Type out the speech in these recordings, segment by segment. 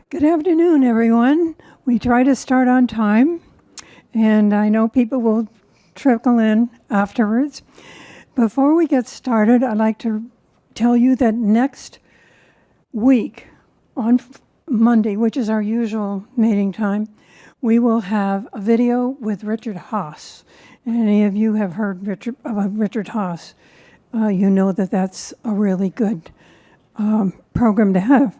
Good afternoon, everyone. We try to start on time, and I know people will trickle in afterwards. Before we get started, I'd like to tell you that next week, on Monday, which is our usual meeting time, we will have a video with Richard Haas. Any of you have heard Richard Haas, you know that that's a really good program to have.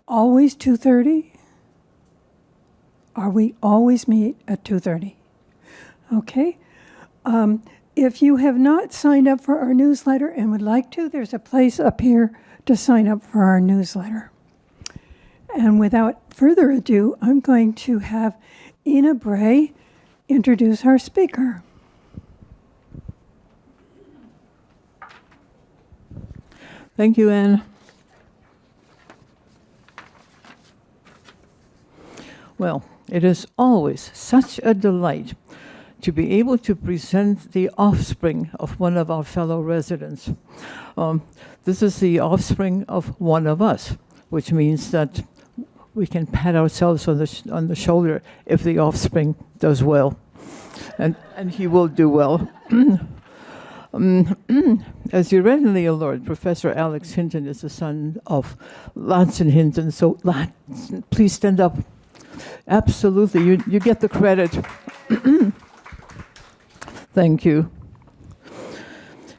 Always 2:30? We always meet at 2:30? Okay. If you have not signed up for our newsletter and would like to, there's a place up here to sign up for our newsletter. And without further ado, I'm going to have Ina Bray introduce our speaker. Thank you, Anne. Well, it is always such a delight to be able to present the offspring of one of our fellow residents. This is the offspring of one of us, which means that we can pat ourselves on the shoulder if the offspring does well, and he will do well. As you read in the alert, Professor Alex Hinton is the son of Ladson Hinton, so please stand up. Absolutely, you get the credit. Thank you.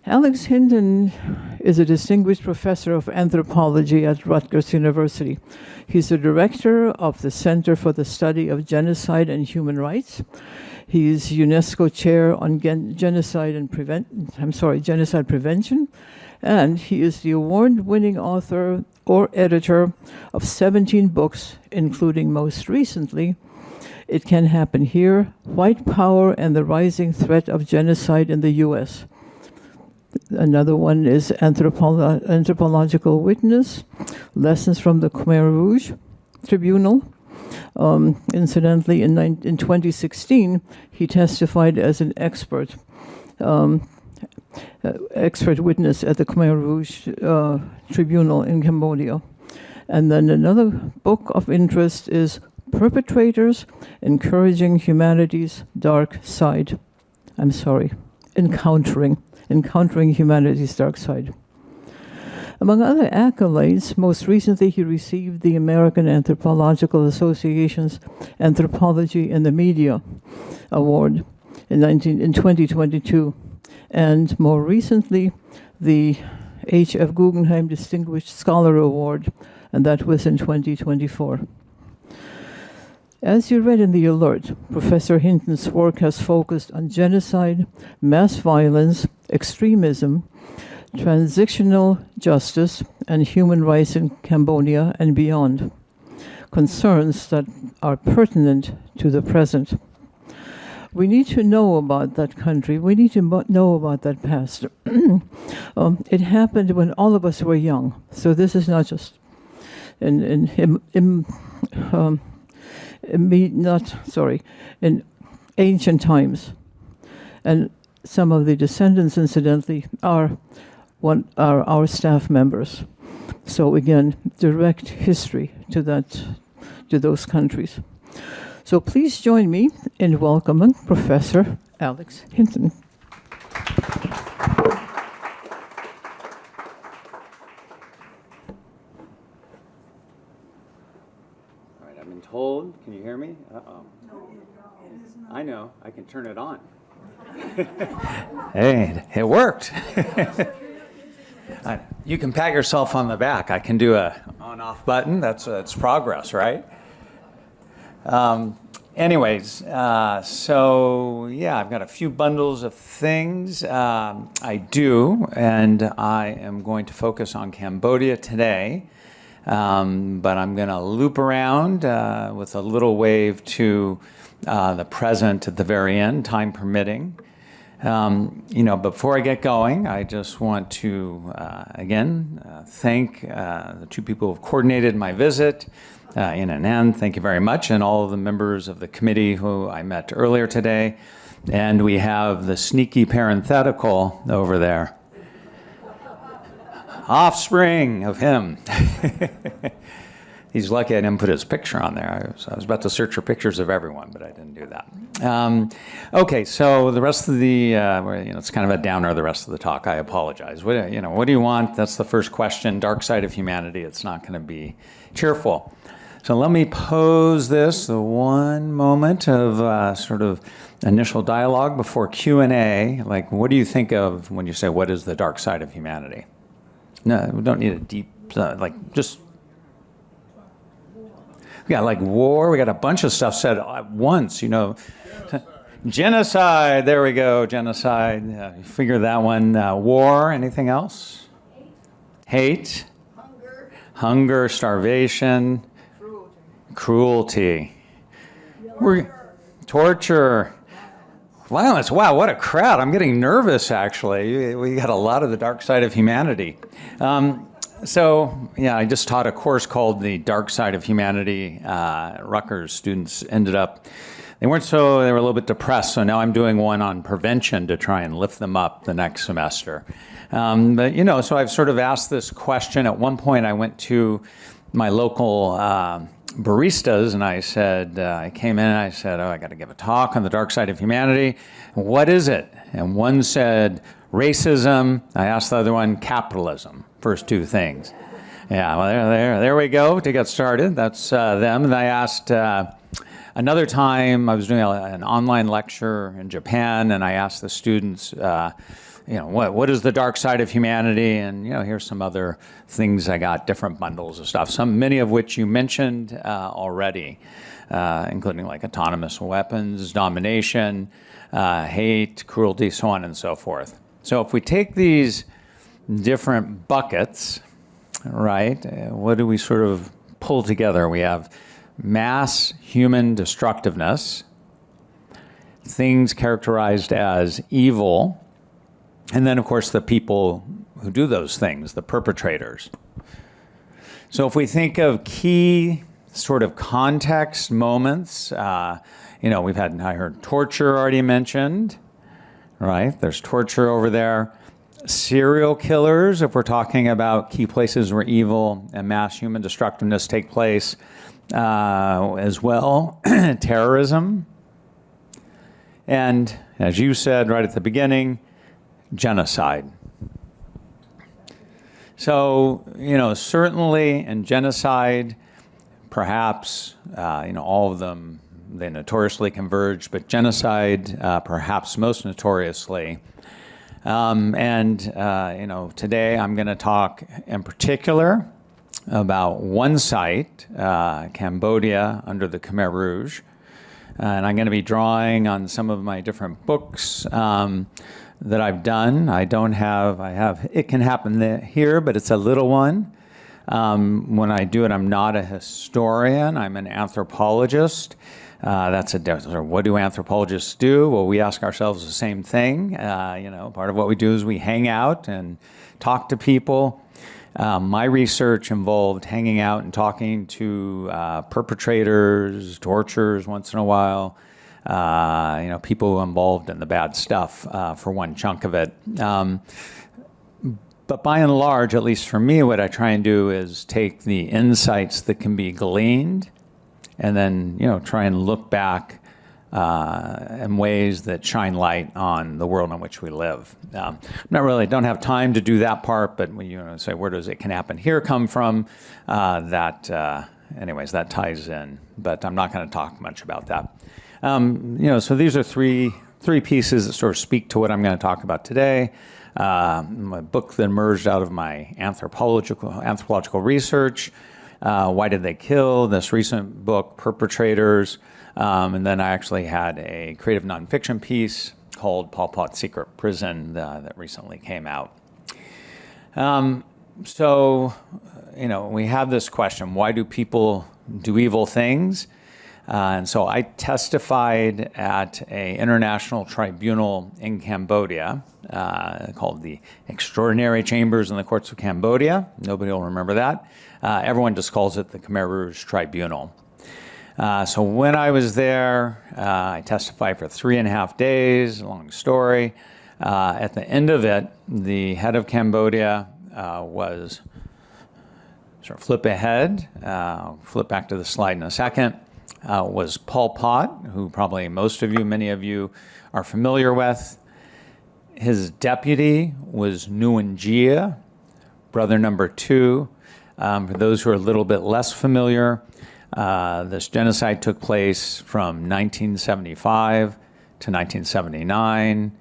Alex Hinton is a Distinguished Professor of Anthropology at Rutgers University. He's the director of the Center for the Study of Genocide and Human Rights. He is UNESCO Chair on Genocide Prevention, and he is the award-winning author or editor of 17 books, including most recently, It Can Happen Here, White Power and the Rising Threat of Genocide in the U.S. Another one is Anthropological Witness, Lessons from the Khmer Rouge Tribunal. Incidentally, in 2016, he testified as an expert witness at the Khmer Rouge Tribunal in Cambodia. And then another book of interest is Perpetrators Encouraging Humanity's Dark Side. Encountering Humanity's Dark Side. Among other accolades, most recently he received the American Anthropological Association's Anthropology in the Media Award in 2022, and more recently, the H.F. Guggenheim Distinguished Scholar Award, and that was in 2024. As you read in the alert, Professor Hinton's work has focused on genocide, mass violence, extremism, transitional justice, and human rights in Cambodia and beyond, concerns that are pertinent to the present. We need to know about that country. We need to know about that past. It happened when all of us were young, so this is not just in ancient times. And some of the descendants, incidentally, are our staff members. So again, direct history to those countries. So please join me in welcoming Professor Alex Hinton. All right, I've been told. Can you hear me? Uh-oh. I know. I can turn it on. Hey, it worked. You can pat yourself on the back. I can do a on-off button. That's progress, right? Anyways, so yeah, I've got a few bundles of things I do, and I am going to focus on Cambodia today, but I'm going to loop around with a little wave to the present at the very end, time permitting. Before I get going, I just want to, again, thank the two people who have coordinated my visit, Ina and Ann, thank you very much, and all of the members of the committee who I met earlier today. And we have the sneaky parenthetical over there. offspring of him. He's lucky I didn't put his picture on there. I was about to search for pictures of everyone, but I didn't do that. Okay, so the rest of the, it's kind of a downer, the rest of the talk. I apologize. What do you want? That's the first question. Dark side of humanity. It's not going to be cheerful. So let me pose this, the one moment of sort of initial dialogue before Q&A. Like, what do you think of when you say, what is the dark side of humanity? No, we don't need a deep, just... We got like war, we got a bunch of stuff said at once, Genocide, there we go, genocide. Figure that one. War, anything else? Hate. Hunger, starvation. Cruelty. Torture. Violence. Wow, what a crowd. I'm getting nervous, actually. We got a lot of the dark side of humanity. So, I just taught a course called The Dark Side of Humanity. Rutgers students ended up, they were a little bit depressed, so now I'm doing one on prevention to try and lift them up the next semester. So I've sort of asked this question. At one point, I went to my local baristas, and I said, I came in and I said, I got to give a talk on the dark side of humanity. What is it? And one said, racism. I asked the other one, capitalism. First two things. Yeah, well, there we go to get started. That's them. And I asked another time, I was doing an online lecture in Japan, and I asked the students, what is the dark side of humanity? And, here's some other things I got, different bundles of stuff, many of which you mentioned already, including like autonomous weapons, domination, hate, cruelty, so on and so forth. So if we take these different buckets, right, what do we sort of pull together? We have mass human destructiveness, things characterized as evil, and then, of course, the people who do those things, the perpetrators. So if we think of key sort of context moments, I heard torture already mentioned, right? There's torture over there. Serial killers, if we're talking about key places where evil and mass human destructiveness take place, as well. Terrorism. And as you said right at the beginning, genocide. So, certainly in genocide, perhaps, all of them, they notoriously converge, but genocide, perhaps most notoriously. Today I'm going to talk in particular about one site, Cambodia, under the Khmer Rouge. And I'm going to be drawing on some of my different books that I've done. I have It Can Happen Here, but it's a little one. When I do it, I'm not a historian. I'm an anthropologist. What do anthropologists do? Well, we ask ourselves the same thing. Part of what we do is we hang out and talk to people. My research involved hanging out and talking to perpetrators, torturers once in a while, people involved in the bad stuff for one chunk of it. But by and large, at least for me, what I try and do is take the insights that can be gleaned and then, try and look back in ways that shine light on the world in which we live. Don't have time to do that part, but when you say, where does It Can Happen Here come from? That ties in, but I'm not going to talk much about that. So these are three pieces that sort of speak to what I'm going to talk about today. My book that emerged out of my anthropological research. Why Did They Kill? This recent book, Perpetrators. And then I actually had a creative nonfiction piece called Pol Pot Secret Prison that recently came out. We have this question, why do people do evil things? And so I testified at an international tribunal in Cambodia called the Extraordinary Chambers in the Courts of Cambodia. Nobody will remember that. Everyone just calls it the Khmer Rouge Tribunal. So when I was there, I testified for 3.5 days, long story. At the end of it, the head of Cambodia was, sort of flip ahead, flip back to the slide in a second, was Pol Pot, who probably many of you are familiar with. His deputy was Nguyen Gia, brother number 2. For those who are a little bit less familiar, this genocide took place from 1975 to 1979.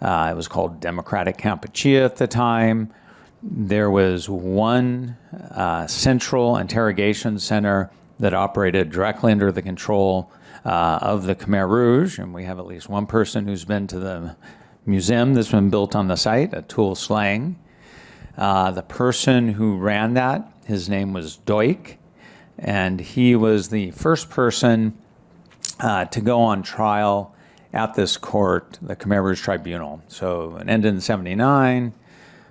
It was called Democratic Kampuchea at the time. There was one central interrogation center that operated directly under the control of the Khmer Rouge, and we have at least one person who's been to the museum that's been built on the site at Tuol Sleng. The person who ran that, his name was Doik, and he was the first person to go on trial at this court, the Khmer Rouge Tribunal. So it ended in 79.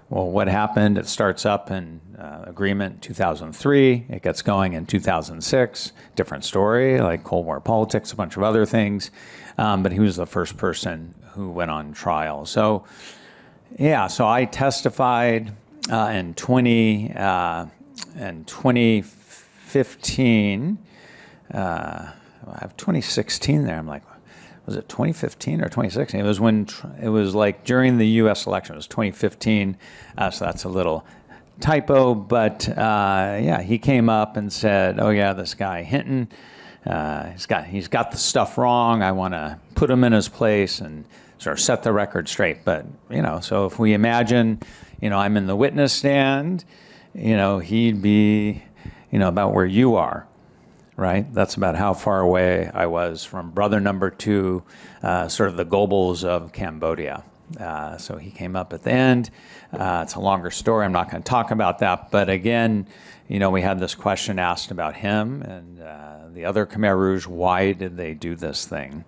Well, what happened? It starts up in agreement 2003. It gets going in 2006. Different story, like Cold War politics, a bunch of other things. But he was the first person who went on trial. So, yeah, so I testified in 2015. I have 2016 there. I'm like, was it 2015 or 2016? It was like during the U.S. election. It was 2015, so that's a little typo. But yeah, he came up and said, "Oh yeah, this guy Hinton, he's got the stuff wrong. I want to put him in his place and sort of set the record straight." But so if we imagine, I'm in the witness stand, he'd be, about where you are. Right? That's about how far away I was from brother number 2, sort of the Goebbels of Cambodia. So he came up at the end. It's a longer story. I'm not going to talk about that. But again, we had this question asked about him and the other Khmer Rouge. Why did they do this thing?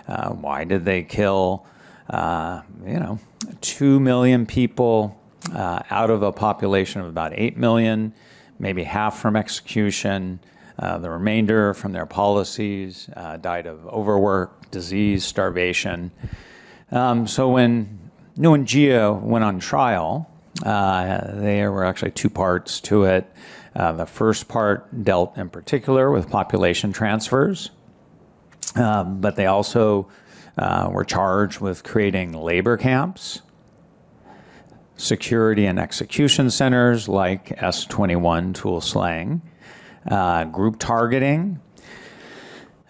Why did they kill, 2 million people out of a population of about 8 million, maybe half from execution? The remainder from their policies died of overwork, disease, starvation. So when Nguyen Gia went on trial, there were actually 2 parts to it. The first part dealt in particular with population transfers, but they also were charged with creating labor camps, security and execution centers like S21 Tuol Sleng, group targeting.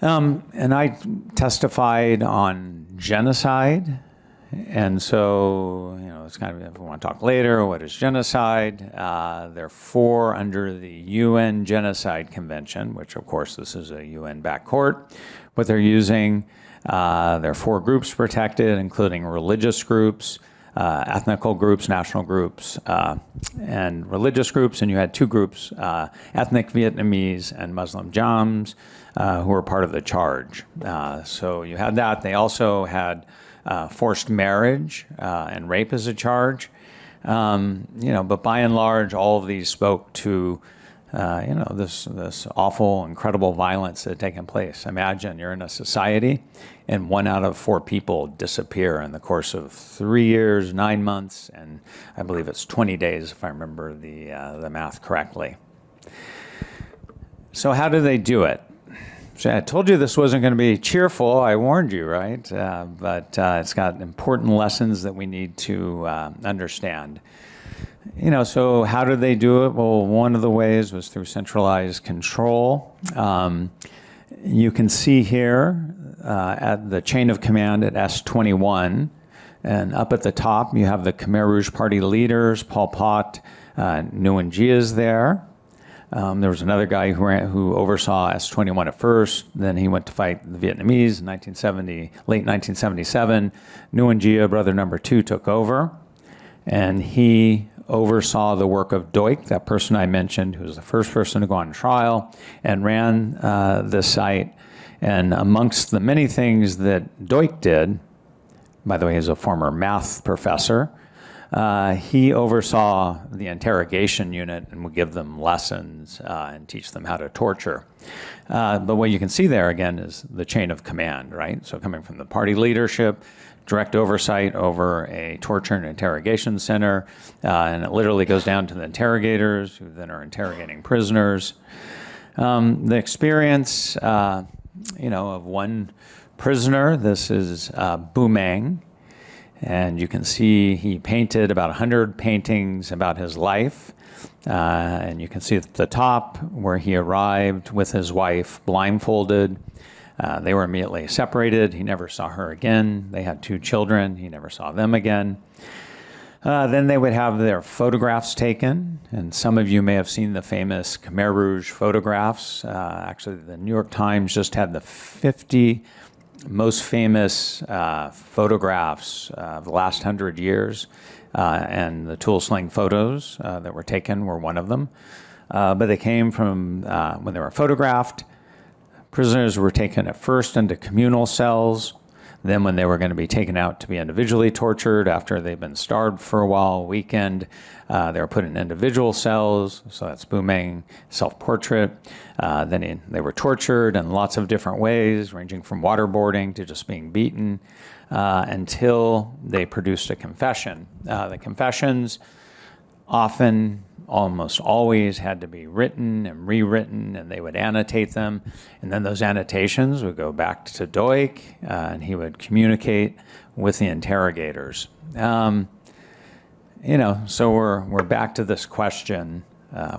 And I testified on genocide. And so, it's kind of, if we want to talk later, what is genocide? There are 4 under the UN Genocide Convention, which of course this is a UN-backed court. What they're using, there are 4 groups protected, including religious groups, ethnical groups, national groups, and religious groups. And you had 2 groups, ethnic Vietnamese and Muslim Jams, who were part of the charge. So you had that. They also had forced marriage and rape as a charge. But by and large, all of these spoke to this awful, incredible violence that had taken place. Imagine you're in a society and 1 out of 4 people disappear in the course of 3 years, 9 months, and I believe it's 20 days if I remember the math correctly. So how do they do it? So I told you this wasn't going to be cheerful. I warned you, right? But it's got important lessons that we need to understand. So how did they do it? Well, one of the ways was through centralized control. You can see here at the chain of command at S21, and up at the top you have the Khmer Rouge Party leaders, Pol Pot, Nguyen Gia is there. There was another guy who oversaw S21 at first. Then he went to fight the Vietnamese in late 1977. Nguyen Gia, brother number 2, took over, and he oversaw the work of Doik, that person I mentioned, who was the first person to go on trial, and ran this site. And amongst the many things that Doik did, by the way, he's a former math professor, he oversaw the interrogation unit and would give them lessons and teach them how to torture. But what you can see there, again, is the chain of command, right? So coming from the party leadership, direct oversight over a torture and interrogation center, and it literally goes down to the interrogators, who then are interrogating prisoners. The experience, of one prisoner, this is Boumeng, and you can see he painted about 100 paintings about his life. And you can see at the top where he arrived with his wife blindfolded. They were immediately separated. He never saw her again. They had 2 children. He never saw them again. Then they would have their photographs taken, and some of you may have seen the famous Khmer Rouge photographs. Actually, the New York Times just had the 50 most famous photographs of the last 100 years, and the tool sling photos that were taken were one of them. But they came from when they were photographed. Prisoners were taken at first into communal cells. Then when they were going to be taken out to be individually tortured after they've been starved for a while, a weekend, they were put in individual cells. So that's Boumeng self-portrait. Then they were tortured in lots of different ways, ranging from waterboarding to just being beaten, until they produced a confession. The confessions often, almost always, had to be written and rewritten, and they would annotate them. And then those annotations would go back to Doik, and he would communicate with the interrogators. So we're back to this question,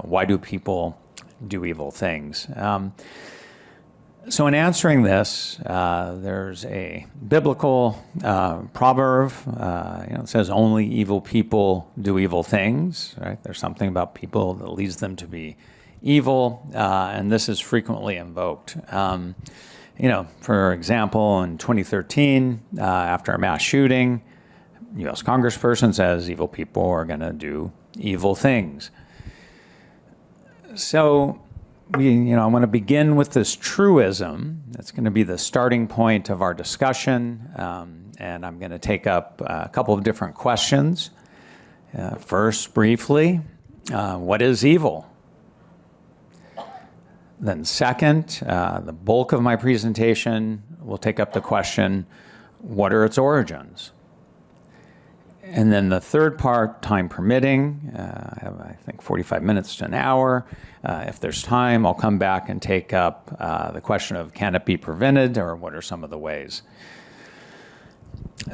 why do people do evil things? So in answering this, there's a biblical proverb. It says, only evil people do evil things, right? There's something about people that leads them to be evil, and this is frequently invoked. For example, in 2013, after a mass shooting, U.S. congressperson says evil people are going to do evil things. So I want to begin with this truism. That's going to be the starting point of our discussion, and I'm going to take up a couple of different questions. First, briefly, what is evil? Then second, the bulk of my presentation will take up the question, what are its origins? And then the third part, time permitting, I have, I think, 45 minutes to an hour. If there's time, I'll come back and take up the question of, can it be prevented, or what are some of the ways?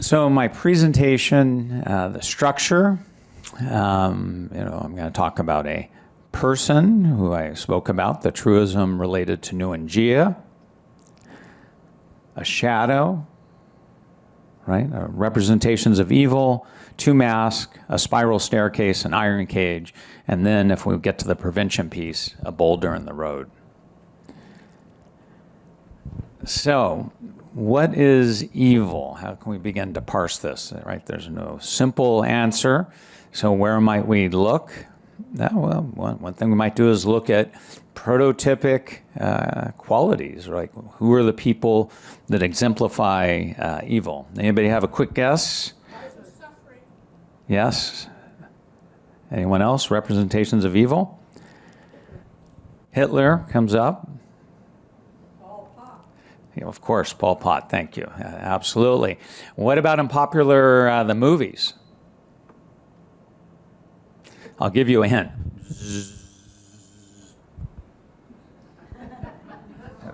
So my presentation, the structure, I'm going to talk about a person who I spoke about, the truism related to Nuangia, a shadow, right? Representations of evil, 2 masks, a spiral staircase, an iron cage, and then if we get to the prevention piece, a boulder in the road. So, what is evil? How can we begin to parse this, right? There's no simple answer. So where might we look? Well, one thing we might do is look at prototypic qualities, right? Who are the people that exemplify evil? Anybody have a quick guess? Yes? Anyone else? Representations of evil? Hitler comes up. Pol Pot. Yeah, of course, Pol Pot, thank you. Absolutely. What about in popular the movies? I'll give you a hint.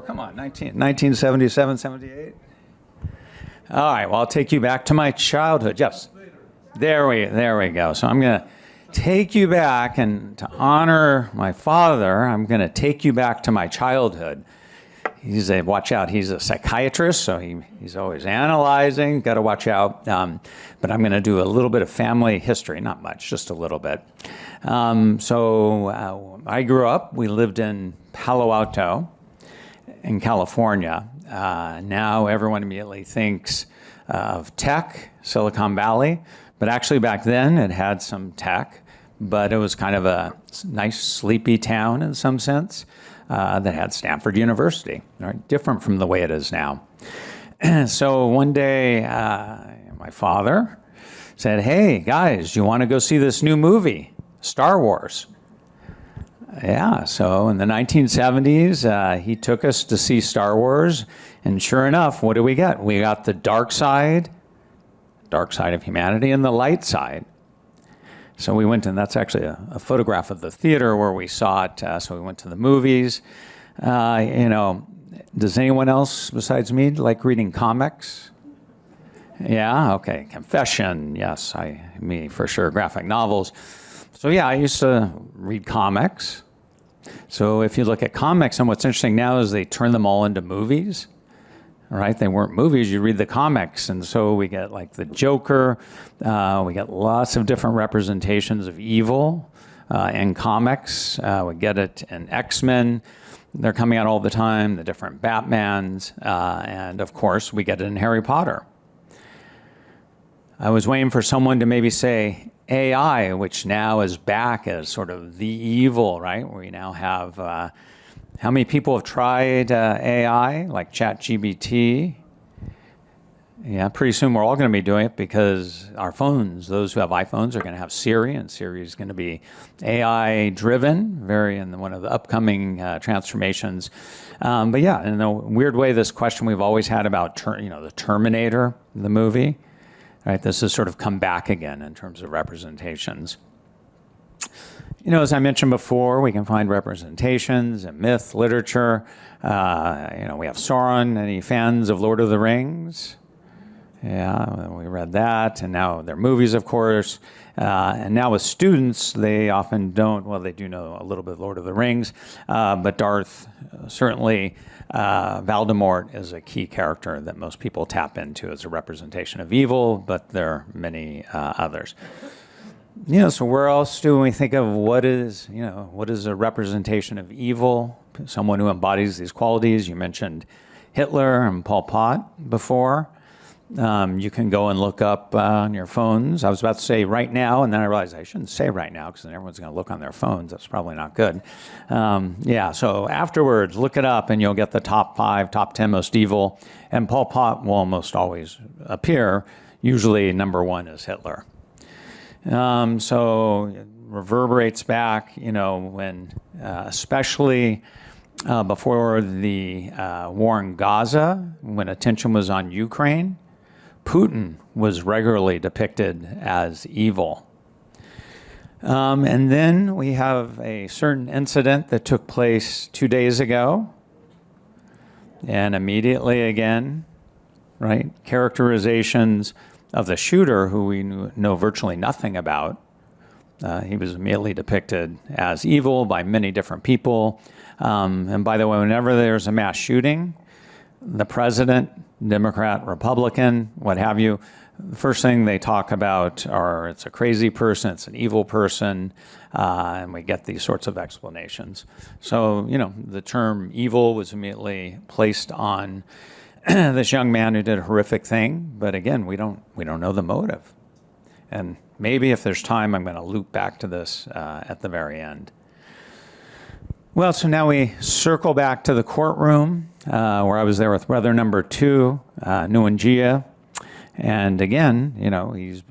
Come on, 1977, 78? All right, well, I'll take you back to my childhood. Yes. There we go. So I'm going to take you back, and to honor my father, I'm going to take you back to my childhood. Watch out, he's a psychiatrist, so he's always analyzing, got to watch out. But I'm going to do a little bit of family history, not much, just a little bit. I grew up, we lived in Palo Alto in California. Now everyone immediately thinks of tech, Silicon Valley, but actually back then it had some tech, but it was kind of a nice sleepy town in some sense. That had Stanford University, right? Different from the way it is now. So one day, my father said, hey, guys, do you want to go see this new movie, Star Wars? Yeah, so in the 1970s, he took us to see Star Wars, and sure enough, what do we get? We got the dark side of humanity, and the light side. So we went, and that's actually a photograph of the theater where we saw it, so we went to the movies. Does anyone else besides me like reading comics? Yeah, okay, Confession, yes, me for sure, graphic novels. So yeah, I used to read comics. So if you look at comics, and what's interesting now is they turn them all into movies, right? They weren't movies, you read the comics. And so we get like the Joker, we get lots of different representations of evil in comics. We get it in X-Men. They're coming out all the time, the different Batmans, and of course we get it in Harry Potter. I was waiting for someone to maybe say AI, which now is back as sort of the evil, right? Where you now have, how many people have tried AI, like ChatGPT? Yeah, pretty soon we're all going to be doing it because our phones, those who have iPhones are going to have Siri, and Siri is going to be AI-driven, very in one of the upcoming transformations. But yeah, in a weird way, this question we've always had about the Terminator, the movie, right? This has sort of come back again in terms of representations. As I mentioned before, we can find representations in myth, literature. We have Sauron. Any fans of Lord of the Rings? Yeah, we read that, and now they're movies, of course. And now with students, they often don't, well, they do know a little bit of Lord of the Rings, but Darth, certainly Voldemort is a key character that most people tap into as a representation of evil, but there are many others. So where else do we think of what is a representation of evil? Someone who embodies these qualities. You mentioned Hitler and Pol Pot before. You can go and look up on your phones. I was about to say right now, and then I realized I shouldn't say right now because then everyone's going to look on their phones. That's probably not good. So afterwards, look it up and you'll get the top 5, top 10 most evil. And Pol Pot will almost always appear. Usually number 1 is Hitler. So it reverberates back, when especially before the war in Gaza, when attention was on Ukraine, Putin was regularly depicted as evil. And then we have a certain incident that took place 2 days ago. And immediately again, right, characterizations of the shooter who we know virtually nothing about. He was immediately depicted as evil by many different people. And by the way, whenever there's a mass shooting, the president, Democrat, Republican, what have you, the first thing they talk about are it's a crazy person, it's an evil person, and we get these sorts of explanations. So, the term evil was immediately placed on this young man who did a horrific thing, but again, we don't know the motive. And maybe if there's time, I'm going to loop back to this at the very end. Well, so now we circle back to the courtroom where I was there with brother number 2, Nguyen Gia. And again, he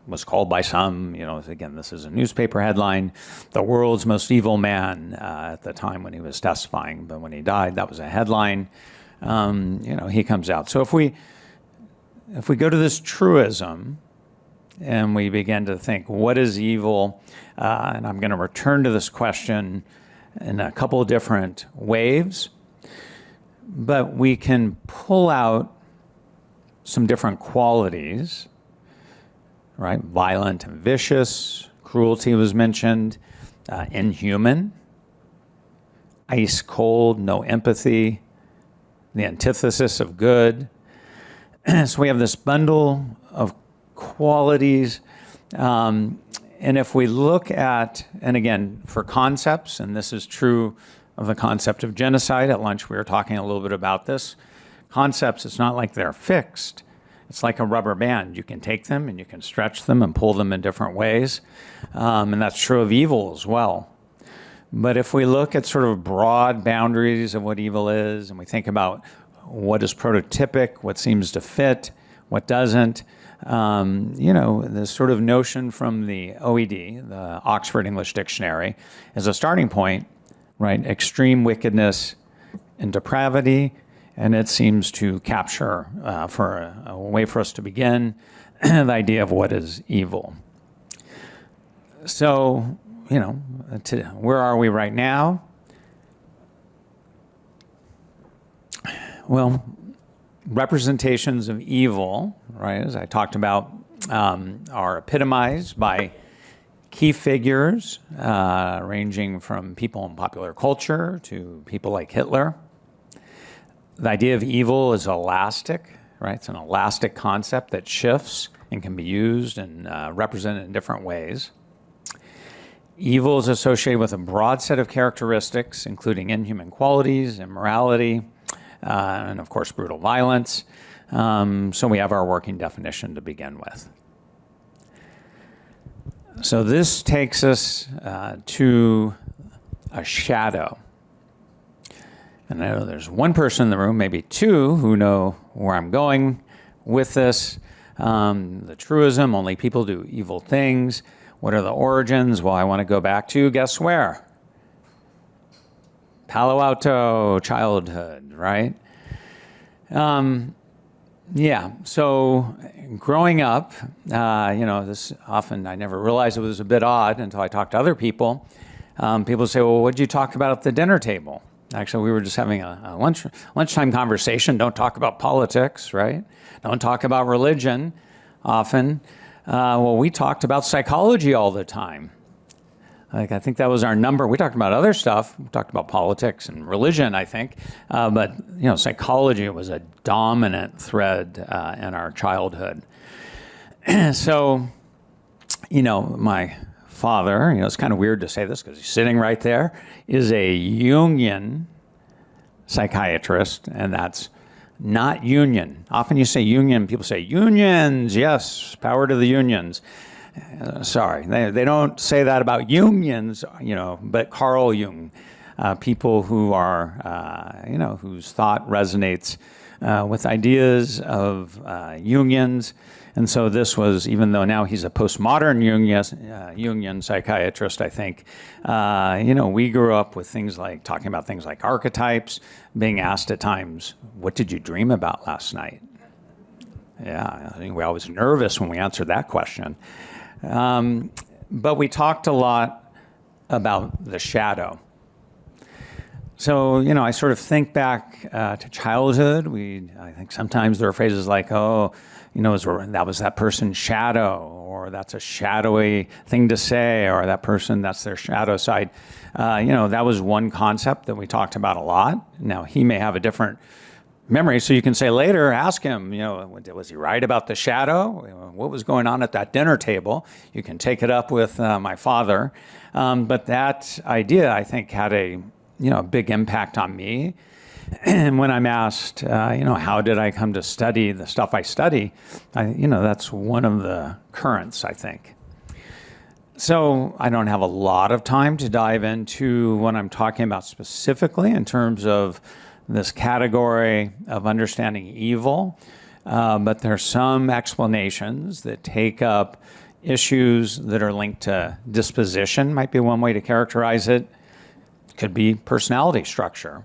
was called by some, again, this is a newspaper headline, the world's most evil man at the time when he was testifying. But when he died, that was a headline. He comes out. So if we go to this truism and we begin to think, what is evil? And I'm going to return to this question in a couple of different waves, but we can pull out some different qualities, right? Violent and vicious, cruelty was mentioned, inhuman, ice cold, no empathy, the antithesis of good. So we have this bundle of qualities. And if we look at, and again, for concepts, and this is true of the concept of genocide, at lunch we were talking a little bit about this. Concepts, it's not like they're fixed. It's like a rubber band. You can take them and you can stretch them and pull them in different ways. And that's true of evil as well. But if we look at sort of broad boundaries of what evil is, and we think about what is prototypic, what seems to fit, what doesn't, this sort of notion from the OED, the Oxford English Dictionary, as a starting point, right? Extreme wickedness and depravity, and it seems to capture, for a way for us to begin, the idea of what is evil. So, where are we right now? Well, representations of evil, right, as I talked about, are epitomized by key figures ranging from people in popular culture to people like Hitler. The idea of evil is elastic, right? It's an elastic concept that shifts and can be used and represented in different ways. Evil is associated with a broad set of characteristics, including inhuman qualities, immorality, and of course, brutal violence. So we have our working definition to begin with. So this takes us to a shadow. And I know there's one person in the room, maybe two, who know where I'm going with this. The truism, only people do evil things. What are the origins? Well, I want to go back to, guess where? Palo Alto childhood, right? So growing up, this often, I never realized it was a bit odd until I talked to other people. People say, well, what did you talk about at the dinner table? Actually, we were just having a lunchtime conversation. Don't talk about politics, right? Don't talk about religion often. Well, we talked about psychology all the time. I think that was our number. We talked about other stuff. We talked about politics and religion, I think. But psychology was a dominant thread in our childhood. So, my father, it's kind of weird to say this because he's sitting right there, is a Jungian psychiatrist, and that's not union. Often you say union, people say unions, yes, power to the unions. Sorry, they don't say that about unions, but Carl Jung, people who are, whose thought resonates with ideas of unions. And so this was, even though now he's a postmodern Jungian psychiatrist, I think, we grew up with talking about things like archetypes, being asked at times, what did you dream about last night? Yeah, I think we're always nervous when we answer that question. But we talked a lot about the shadow. So, I sort of think back to childhood. I think sometimes there are phrases like, that was that person's shadow, or that's a shadowy thing to say, or that person, that's their shadow side. That was one concept that we talked about a lot. Now, he may have a different memory, so you can say later, ask him, was he right about the shadow? What was going on at that dinner table? You can take it up with my father. But that idea, I think, had a big impact on me. And when I'm asked, how did I come to study the stuff I study, that's one of the currents, I think. So I don't have a lot of time to dive into what I'm talking about specifically in terms of this category of understanding evil, but there's some explanations that take up issues that are linked to disposition, might be one way to characterize it. Could be personality structure.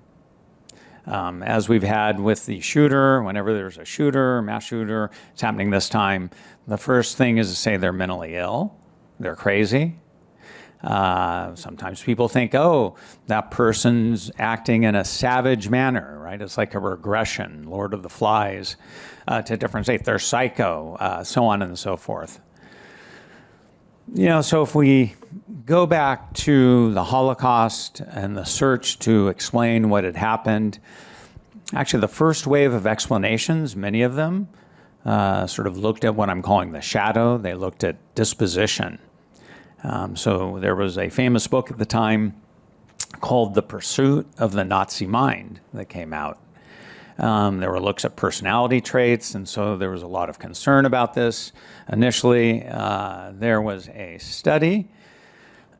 As we've had with the shooter, whenever there's a shooter, mass shooter, it's happening this time, the first thing is to say they're mentally ill, they're crazy. Sometimes people think, that person's acting in a savage manner, right? It's like a regression, Lord of the Flies, to different states. They're psycho, so on and so forth. So if we go back to the Holocaust and the search to explain what had happened, actually the first wave of explanations, many of them, sort of looked at what I'm calling the shadow. They looked at disposition. So there was a famous book at the time called The Pursuit of the Nazi Mind that came out. There were looks at personality traits, and so there was a lot of concern about this. Initially, there was a study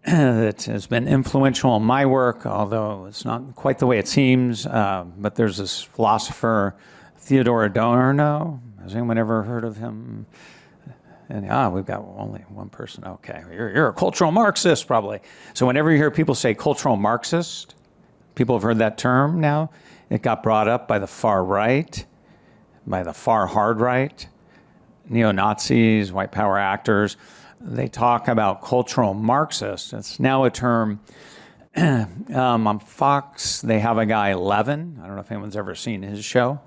that has been influential in my work, although it's not quite the way it seems, but there's this philosopher, Theodor Adorno. Has anyone ever heard of him? And we've got only one person. Okay, you're a cultural Marxist, probably. So whenever you hear people say cultural Marxist, people have heard that term now. It got brought up by the far right, by the far hard right, neo-Nazis, white power actors. They talk about cultural Marxists. It's now a term. On Fox, they have a guy, Levin. I don't know if anyone's ever seen his show.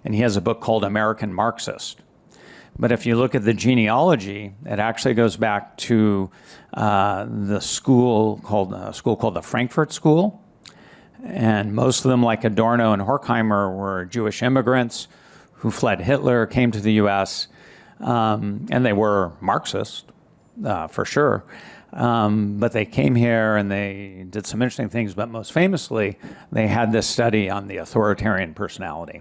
And he has a book called American Marxist. But if you look at the genealogy, it actually goes back to the school called the Frankfurt School. And most of them, like Adorno and Horkheimer, were Jewish immigrants who fled Hitler, came to the U.S., and they were Marxist, for sure. But they came here and they did some interesting things, but most famously, they had this study on the authoritarian personality.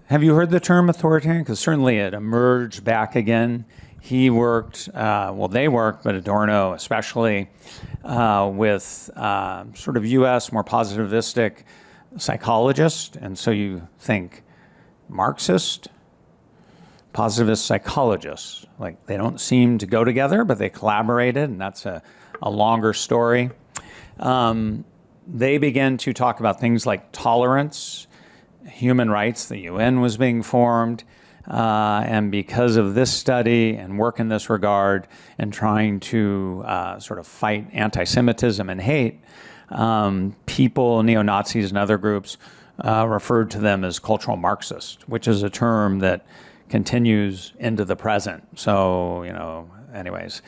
Have you heard the term authoritarian? Because certainly it emerged back again. He worked, they worked, but Adorno especially, with sort of U.S., more positivistic psychologists. And so you think Marxist, positivist psychologists. Like, they don't seem to go together, but they collaborated, and that's a longer story. They began to talk about things like tolerance, human rights. The UN was being formed. And because of this study and work in this regard and trying to sort of fight anti-Semitism and hate, people, neo-Nazis and other groups, referred to them as cultural Marxists, which is a term that continues into the present. So, anyways.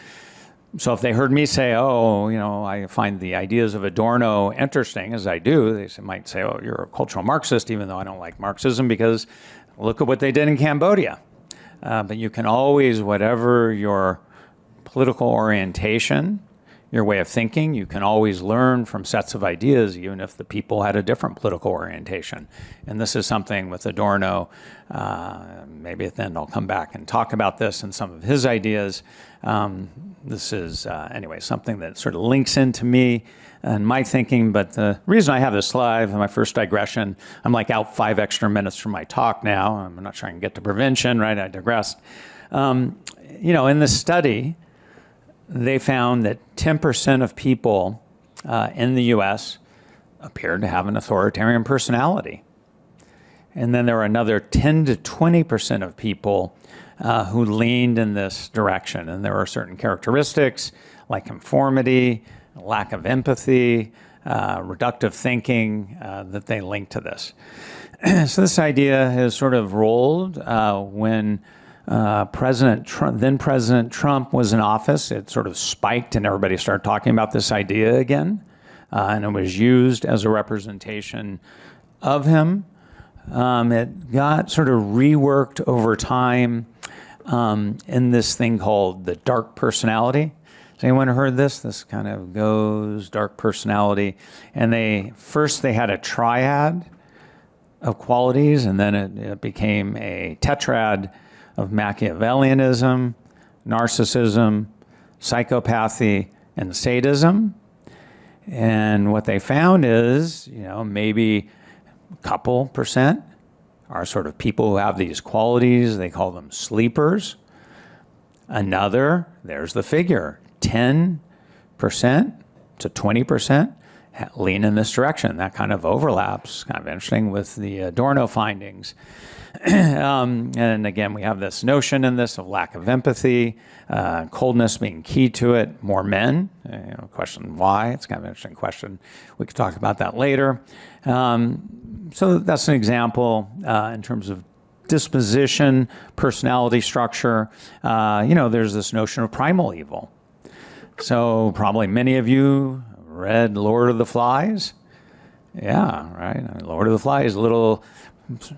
So if they heard me say, I find the ideas of Adorno interesting, as I do, they might say, you're a cultural Marxist, even though I don't like Marxism, because look at what they did in Cambodia. But you can always, whatever your political orientation, your way of thinking, you can always learn from sets of ideas, even if the people had a different political orientation. And this is something with Adorno, maybe at the end I'll come back and talk about this and some of his ideas. This is, anyway, something that sort of links into me and my thinking. But the reason I have this slide, my first digression, I'm like out 5 extra minutes from my talk now. I'm not trying to get to prevention, right? I digressed. In this study, they found that 10% of people in the U.S. appeared to have an authoritarian personality. And then there were another 10 to 20% of people who leaned in this direction. And there were certain characteristics like conformity, lack of empathy, reductive thinking that they linked to this. So this idea has sort of rolled when President Trump was in office. It sort of spiked and everybody started talking about this idea again. And it was used as a representation of him. It got sort of reworked over time in this thing called the dark personality. Has anyone heard this? This kind of goes dark personality. And they had a triad of qualities, and then it became a tetrad of Machiavellianism, narcissism, psychopathy, and sadism. And what they found is, maybe a couple percent are sort of people who have these qualities. They call them sleepers. Another, there's the figure, 10% to 20% lean in this direction. That kind of overlaps, kind of interesting, with the Adorno findings. And again, we have this notion in this of lack of empathy, coldness being key to it, more men. Question why? It's kind of an interesting question. We could talk about that later. So that's an example in terms of disposition, personality structure. There's this notion of primal evil. So probably many of you read Lord of the Flies. Yeah, right. Lord of the Flies, little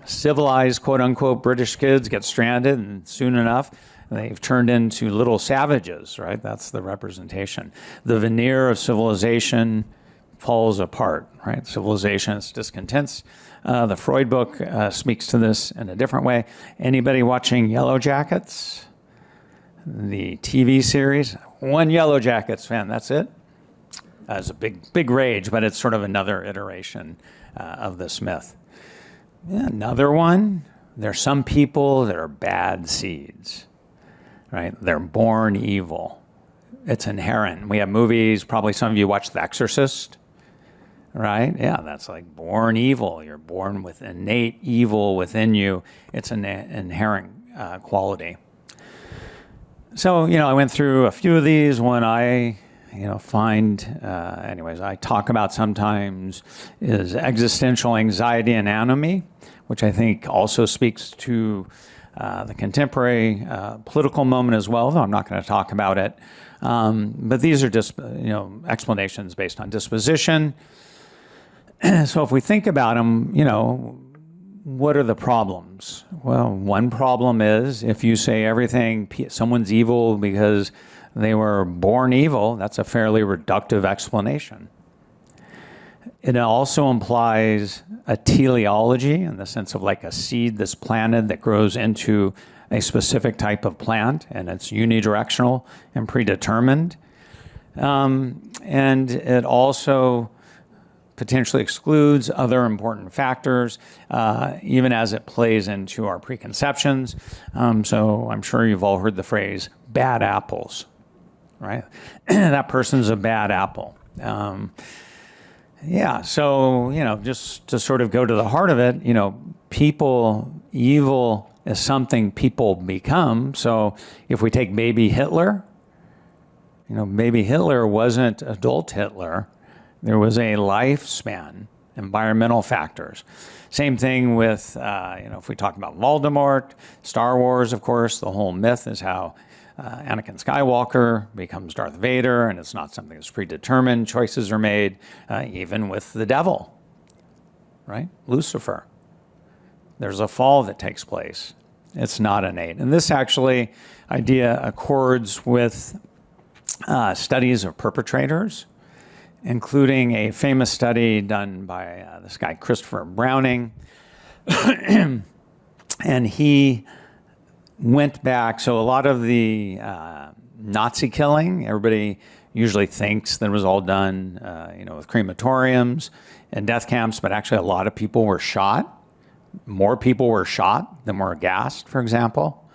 civilized, quote unquote, British kids get stranded, and soon enough, they've turned into little savages, right? That's the representation. The veneer of civilization falls apart, right? Civilization is discontents. The Freud book speaks to this in a different way. Anybody watching Yellow Jackets? The TV series? One Yellow Jackets fan, that's it? It's a big rage, but it's sort of another iteration of this myth. Yeah, another one, there's some people that are bad seeds. right? They're born evil. It's inherent. We have movies, probably some of you watch The Exorcist, right? Yeah, that's like born evil. You're born with innate evil within you. It's an inherent quality. So, I went through a few of these. One I, find, I talk about sometimes is existential anxiety and anomie, which I think also speaks to the contemporary political moment as well, though I'm not going to talk about it. But these are just, explanations based on disposition. So if we think about them, what are the problems? Well, one problem is if you say someone's evil because they were born evil, that's a fairly reductive explanation. It also implies a teleology in the sense of like a seed that's planted that grows into a specific type of plant, and it's unidirectional and predetermined. And it also potentially excludes other important factors, even as it plays into our preconceptions. So I'm sure you've all heard the phrase, bad apples, right? That person's a bad apple. So, just to sort of go to the heart of it, evil is something people become. So if we take baby Hitler, baby Hitler wasn't adult Hitler. There was a lifespan, environmental factors. Same thing with, if we talk about Voldemort, Star Wars, of course, the whole myth is how Anakin Skywalker becomes Darth Vader, and it's not something that's predetermined. Choices are made, even with the devil, right? Lucifer. There's a fall that takes place. It's not innate. And this actually idea accords with studies of perpetrators, including a famous study done by this guy, Christopher Browning. And he went back. So a lot of the Nazi killing, everybody usually thinks that it was all done, with crematoriums and death camps, but actually a lot of people were shot. More people were shot than were gassed, for example.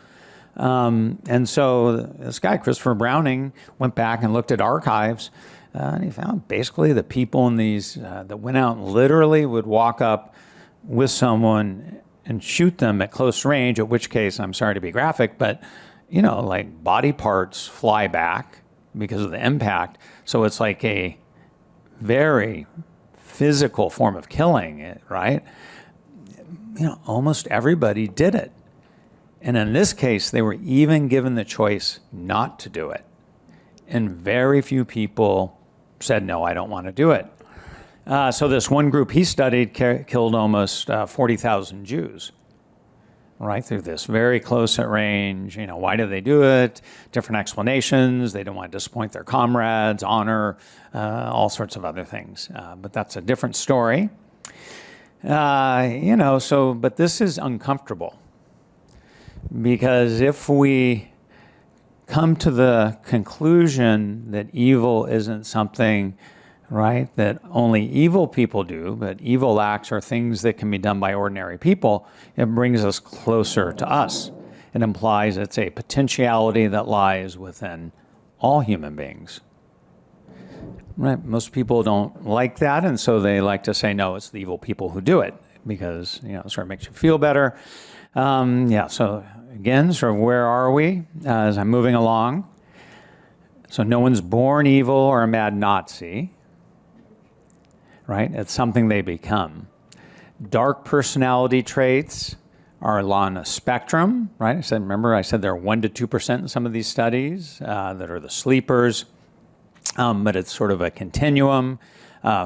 And so this guy, Christopher Browning, went back and looked at archives, and he found basically the people in these that went out and literally would walk up with someone and shoot them at close range, at which case, I'm sorry to be graphic, but, like body parts fly back because of the impact. So it's like a very physical form of killing, right? Almost everybody did it. And in this case, they were even given the choice not to do it. And very few people said, no, I don't want to do it. So this one group he studied killed almost 40,000 Jews, right, through this very close at range. Why do they do it? Different explanations. They don't want to disappoint their comrades, honor, all sorts of other things. But that's a different story. But this is uncomfortable, because if we come to the conclusion that evil isn't something, right, that only evil people do, but evil acts are things that can be done by ordinary people, it brings us closer to us. It implies it's a potentiality that lies within all human beings. Right. Most people don't like that, and so they like to say, no, it's the evil people who do it, because, it sort of makes you feel better. So again, sort of where are we as I'm moving along? So no one's born evil or a mad Nazi, right? It's something they become. Dark personality traits are on a spectrum, right? I said there are 1% to 2% in some of these studies that are the sleepers. But it's sort of a continuum,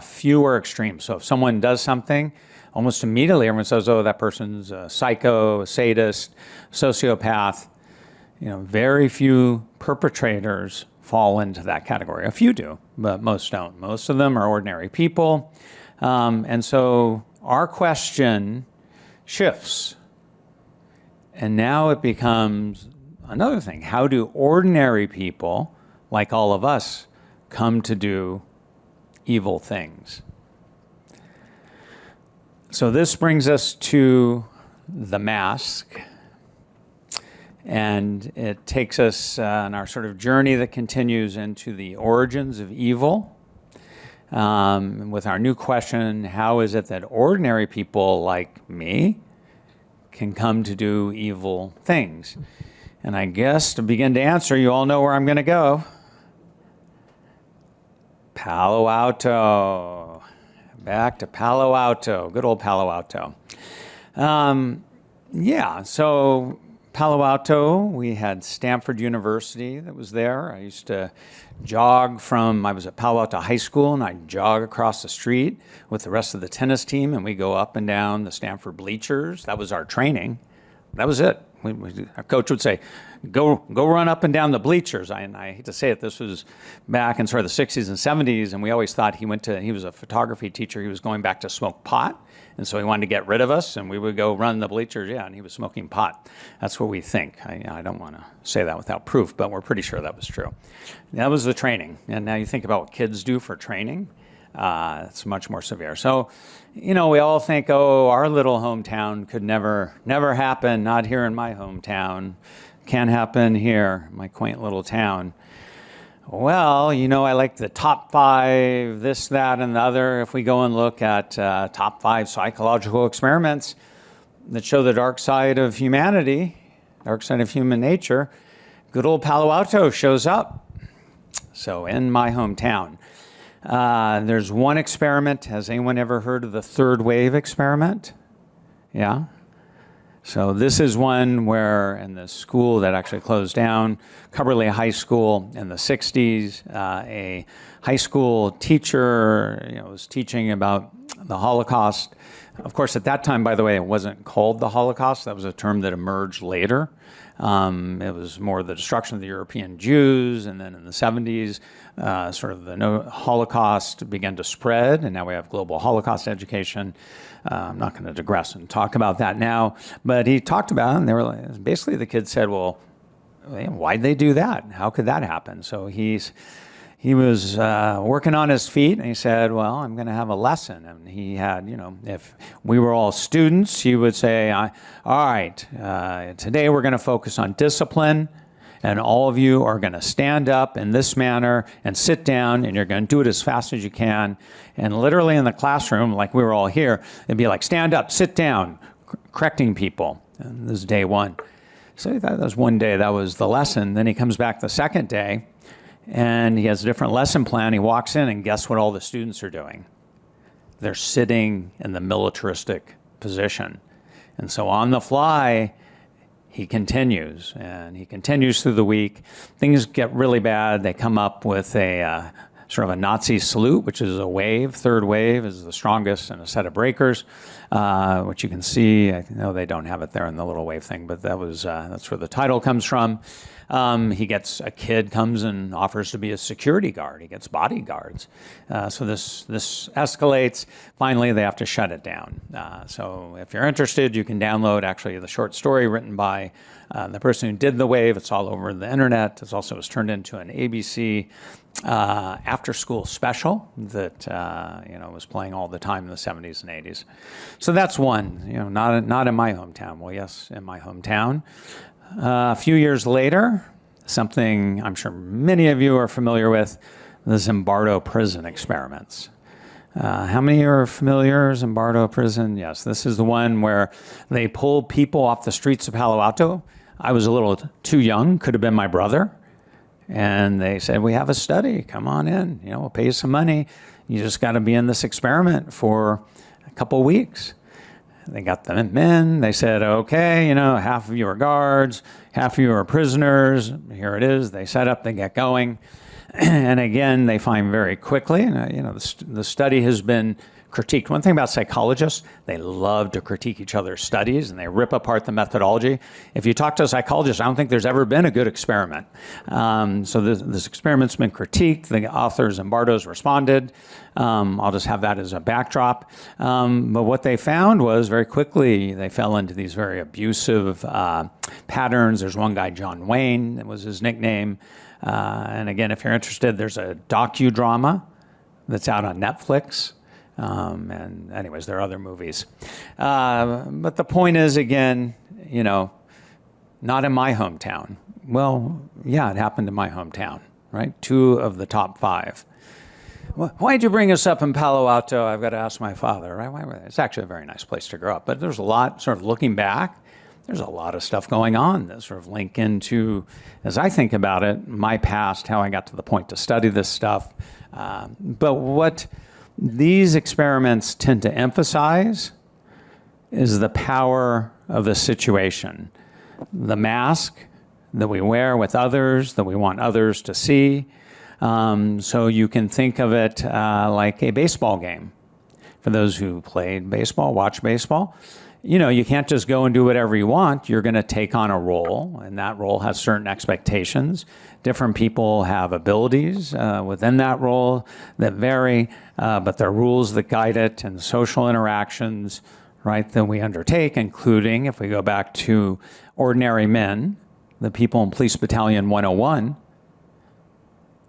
fewer extremes. So if someone does something, almost immediately everyone says, oh, that person's a psycho, a sadist, sociopath. Very few perpetrators fall into that category. A few do, but most don't. Most of them are ordinary people. And so our question shifts. And now it becomes another thing. How do ordinary people, like all of us, come to do evil things? So this brings us to the mask. And it takes us on our sort of journey that continues into the origins of evil. With our new question, how is it that ordinary people like me can come to do evil things? And I guess to begin to answer, you all know where I'm going to go. Palo Alto. Back to Palo Alto. Good old Palo Alto. Yeah, so Palo Alto, we had Stanford University that was there. I used to jog I was at Palo Alto High School, and I'd jog across the street with the rest of the tennis team, and we go up and down the Stanford bleachers. That was our training. That was it. Our coach would say, go run up and down the bleachers. I hate to say it, this was back in sort of the 60s and 70s, and we always thought he was a photography teacher, he was going back to smoke pot. And so he wanted to get rid of us, and we would go run the bleachers, and he was smoking pot. That's what we think. I don't want to say that without proof, but we're pretty sure that was true. That was the training. And now you think about what kids do for training, it's much more severe. So, we all think, oh, our little hometown could never happen, not here in my hometown. Can't happen here, my quaint little town. Well, I like the top 5, this, that, and the other. If we go and look at top 5 psychological experiments that show the dark side of humanity, dark side of human nature, good old Palo Alto shows up. So in my hometown, there's one experiment. Has anyone ever heard of the third wave experiment? Yeah? So this is one where in the school that actually closed down, Cumberland High School in the 60s, a high school teacher was teaching about the Holocaust. Of course, at that time, by the way, it wasn't called the Holocaust. That was a term that emerged later. It was more the destruction of the European Jews, and then in the 70s, sort of the Holocaust began to spread, and now we have global Holocaust education. I'm not going to digress and talk about that now, but he talked about it, and they were basically the kids said, well, why'd they do that? How could that happen? So he was working on his feet, and he said, well, I'm going to have a lesson. And he had, if we were all students, he would say, all right, today we're going to focus on discipline, and all of you are going to stand up in this manner and sit down, and you're going to do it as fast as you can. And literally in the classroom, like we were all here, it'd be like, stand up, sit down, correcting people. And this is day 1. So that was one day, that was the lesson. Then he comes back the second day, and he has a different lesson plan. He walks in, and guess what all the students are doing? They're sitting in the militaristic position. And so on the fly, he continues, and he continues through the week. Things get really bad. They come up with a sort of a Nazi salute, which is a wave. Third wave is the strongest in a set of breakers, which you can see. I know they don't have it there in the little wave thing, but that's where the title comes from. A kid comes and offers to be a security guard. He gets bodyguards. So this escalates. Finally, they have to shut it down. So if you're interested, you can download actually the short story written by the person who did the wave. It's all over the internet. It also was turned into an ABC after-school special that was playing all the time in the 70s and 80s. So that's one. Not in my hometown. Well, yes, in my hometown. A few years later, something I'm sure many of you are familiar with, the Zimbardo prison experiments. How many are familiar with Zimbardo prison? Yes, this is the one where they pulled people off the streets of Palo Alto. I was a little too young, could have been my brother. And they said, we have a study, come on in, we'll pay you some money. You just got to be in this experiment for a couple of weeks. They got them in. They said, okay, half of you are guards, half of you are prisoners. Here it is. They set up, they get going. And again, they find very quickly, the study has been critiqued. One thing about psychologists, they love to critique each other's studies, and they rip apart the methodology. If you talk to a psychologist, I don't think there's ever been a good experiment. So this experiment's been critiqued. The authors and Bardos responded. I'll just have that as a backdrop. But what they found was very quickly they fell into these very abusive patterns. There's one guy, John Wayne, that was his nickname. And again, if you're interested, there's a docudrama that's out on Netflix. And anyways, there are other movies. But the point is, again, not in my hometown. Well, yeah, it happened in my hometown, right? 2 of the top 5. Why'd you bring us up in Palo Alto? I've got to ask my father, right? It's actually a very nice place to grow up, but there's a lot, sort of looking back, there's a lot of stuff going on that sort of link into, as I think about it, my past, how I got to the point to study this stuff. But what these experiments tend to emphasize is the power of the situation. The mask that we wear with others, that we want others to see. So you can think of it like a baseball game. For those who played baseball, watch baseball, you know, you can't just go and do whatever you want. You're going to take on a role, and that role has certain expectations. Different people have abilities within that role that vary, but there are rules that guide it and social interactions, right, that we undertake, including, if we go back to ordinary men, the people in Police Battalion 101,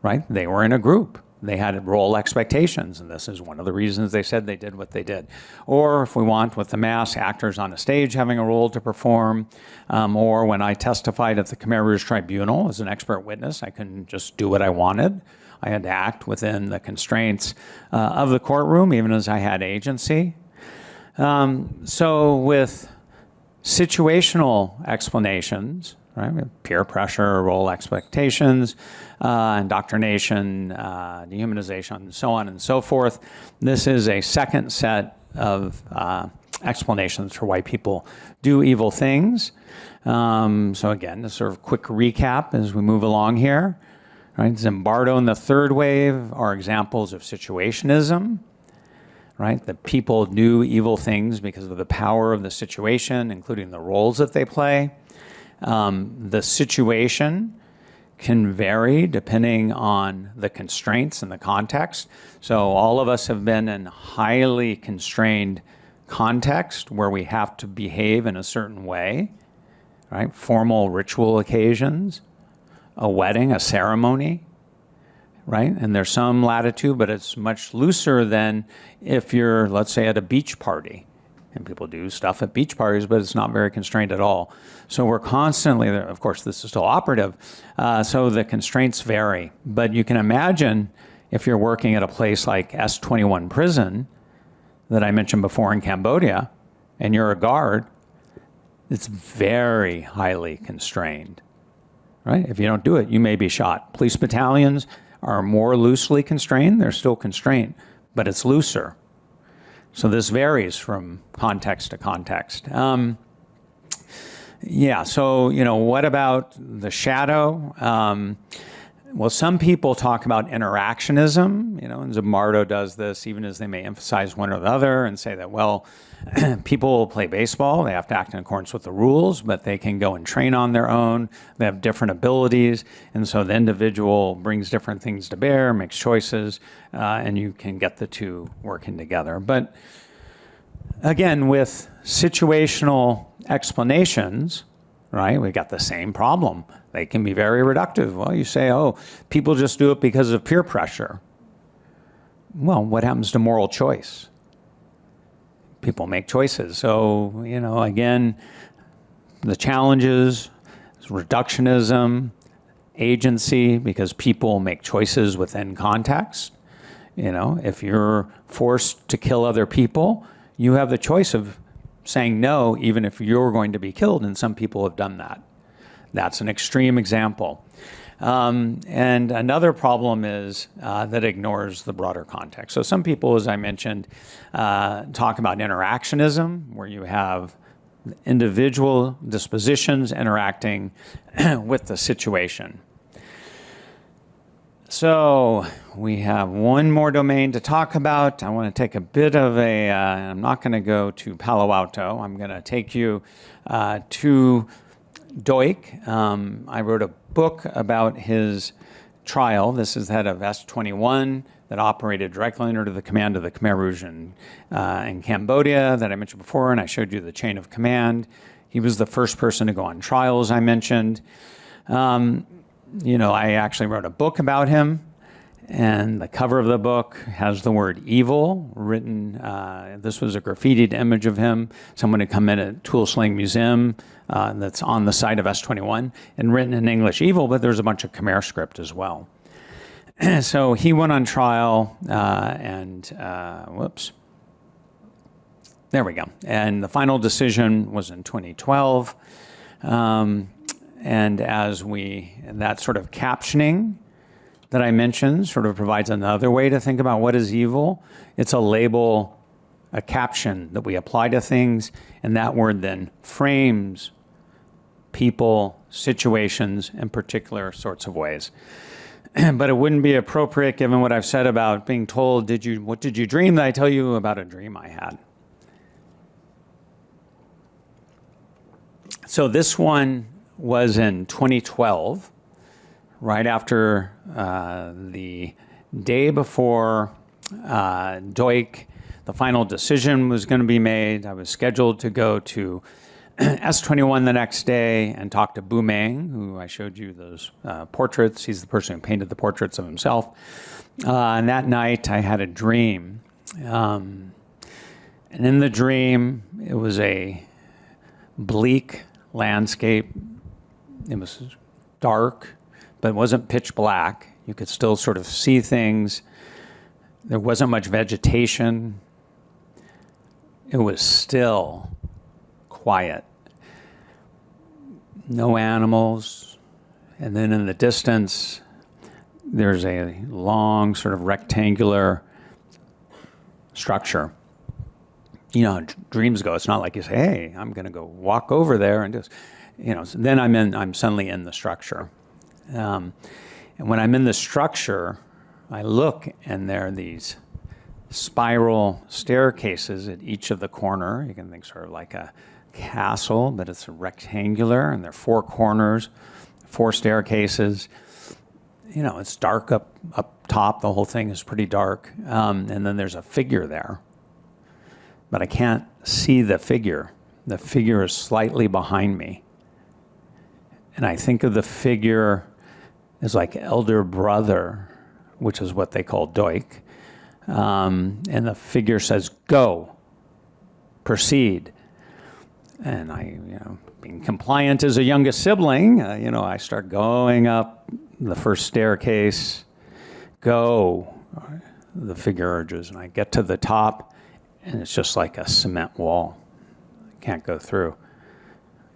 right, they were in a group. They had role expectations, and this is one of the reasons they said they did what they did. Or if we want, with the mass, actors on a stage having a role to perform, or when I testified at the Khmer Rouge Tribunal as an expert witness, I couldn't just do what I wanted. I had to act within the constraints of the courtroom, even as I had agency. So with situational explanations, right? We have peer pressure, role expectations, indoctrination, dehumanization, and so on and so forth. This is a second set of explanations for why people do evil things. So again, a sort of quick recap as we move along here. Right? Zimbardo and the third wave are examples of situationism. Right? That people do evil things because of the power of the situation, including the roles that they play. The situation can vary depending on the constraints and the context. So all of us have been in highly constrained context where we have to behave in a certain way, right? Formal ritual occasions, a wedding, a ceremony, right? And there's some latitude, but it's much looser than if you're, let's say, at a beach party. And people do stuff at beach parties, but it's not very constrained at all. So we're constantly, of course, this is still operative, so the constraints vary. But you can imagine if you're working at a place like S21 prison that I mentioned before in Cambodia, and you're a guard, it's very highly constrained, right? If you don't do it, you may be shot. Police battalions are more loosely constrained. They're still constrained, but it's looser. So this varies from context to context. Yeah, so, you know, what about the shadow? Well, some people talk about interactionism, you know, and Zimbardo does this, even as they may emphasize one or the other and say that, well, people play baseball, they have to act in accordance with the rules, but they can go and train on their own, they have different abilities, and so the individual brings different things to bear, makes choices, and you can get the two working together. But again, with situational explanations, right, we got the same problem. They can be very reductive. Well, you say, oh, people just do it because of peer pressure. Well, what happens to moral choice? People make choices. So, you know, again, the challenges, reductionism, agency, because people make choices within context. You know, if you're forced to kill other people, you have the choice of saying no, even if you're going to be killed, and some people have done that. That's an extreme example. And another problem is that ignores the broader context. So some people, as I mentioned, talk about interactionism, where you have individual dispositions interacting with the situation. So we have one more domain to talk about. I want to take a bit of a, I'm not going to go to Palo Alto. I'm going to take you to Duch. I wrote a book about his trial. This is head of S21 that operated directly under the command of the Khmer Rouge in Cambodia that I mentioned before, and I showed you the chain of command. He was the first person to go on trial, as I mentioned. You know, I actually wrote a book about him, And the cover of the book has the word evil written. This was a graffitied image of him. Someone had come in at Tool Sling Museum that's on the site of S21 and written in English, evil, but there's a bunch of Khmer script as well. So he went on trial whoops. There we go. And the final decision was in 2012. And that sort of captioning that I mentioned sort of provides another way to think about what is evil. It's a label, a caption that we apply to things, and that word then frames people, situations, in particular sorts of ways. But it wouldn't be appropriate given what I've said about being told, what did you dream, that I tell you about a dream I had. So this one was in 2012, right after the day before Duik, the final decision was going to be made. I was scheduled to go to S21 the next day and talk to Bu Meng, who I showed you those portraits. He's the person who painted the portraits of himself. And that night I had a dream. And in the dream, it was a bleak landscape. It was dark, but it wasn't pitch black. You could still sort of see things. There wasn't much vegetation. It was still quiet. No animals. And then in the distance, there's a long sort of rectangular structure. You know, dreams go, it's not like you say, hey, I'm going to go walk over there and just, so then I'm suddenly in the structure. And when I'm in the structure, I look and there are these spiral staircases at each of the corner. You can think sort of like a castle, but it's rectangular, and there are four corners, four staircases. It's dark up top. The whole thing is pretty dark. And then there's a figure there. But I can't see the figure. The figure is slightly behind me. And I think of the figure as like elder brother, which is what they call Duik. And the figure says, go, proceed. And I, being compliant as a youngest sibling, I start going up the first staircase, go, the figure urges, and I get to the top, and it's just like a cement wall. I can't go through.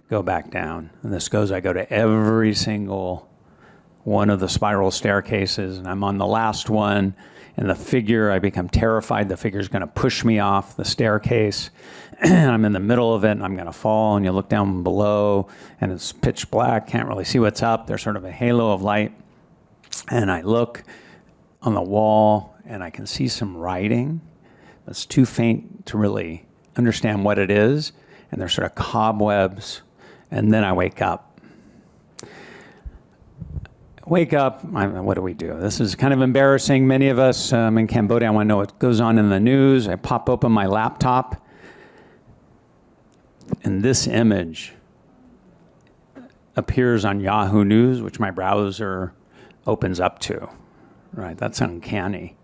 Go back down. And I go to every single one of the spiral staircases, and I'm on the last one, and the figure, I become terrified. The figure's going to push me off the staircase, and I'm in the middle of it, and I'm going to fall, and you look down below, and it's pitch black, can't really see what's up. There's sort of a halo of light, and I look on the wall, and I can see some writing. It's too faint to really understand what it is, and there's sort of cobwebs, and then I wake up. What do we do? This is kind of embarrassing. Many of us in Cambodia, I want to know what goes on in the news. I pop open my laptop, and this image appears on Yahoo News, which my browser opens up to. Right, that's uncanny.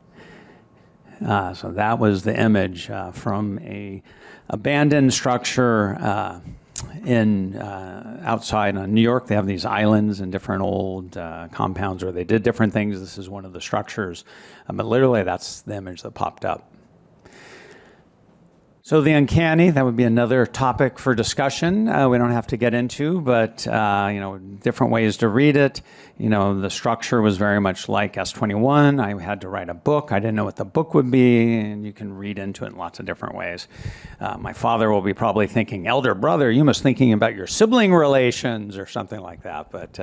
So that was the image from a abandoned structure outside in New York. They have these islands and different old compounds where they did different things. This is one of the structures, but literally that's the image that popped up. So the uncanny, that would be another topic for discussion. We don't have to get into, but different ways to read it. The structure was very much like S21. I had to write a book. I didn't know what the book would be, and you can read into it in lots of different ways. My father will be probably thinking, elder brother, you must thinking about your sibling relations or something like that. But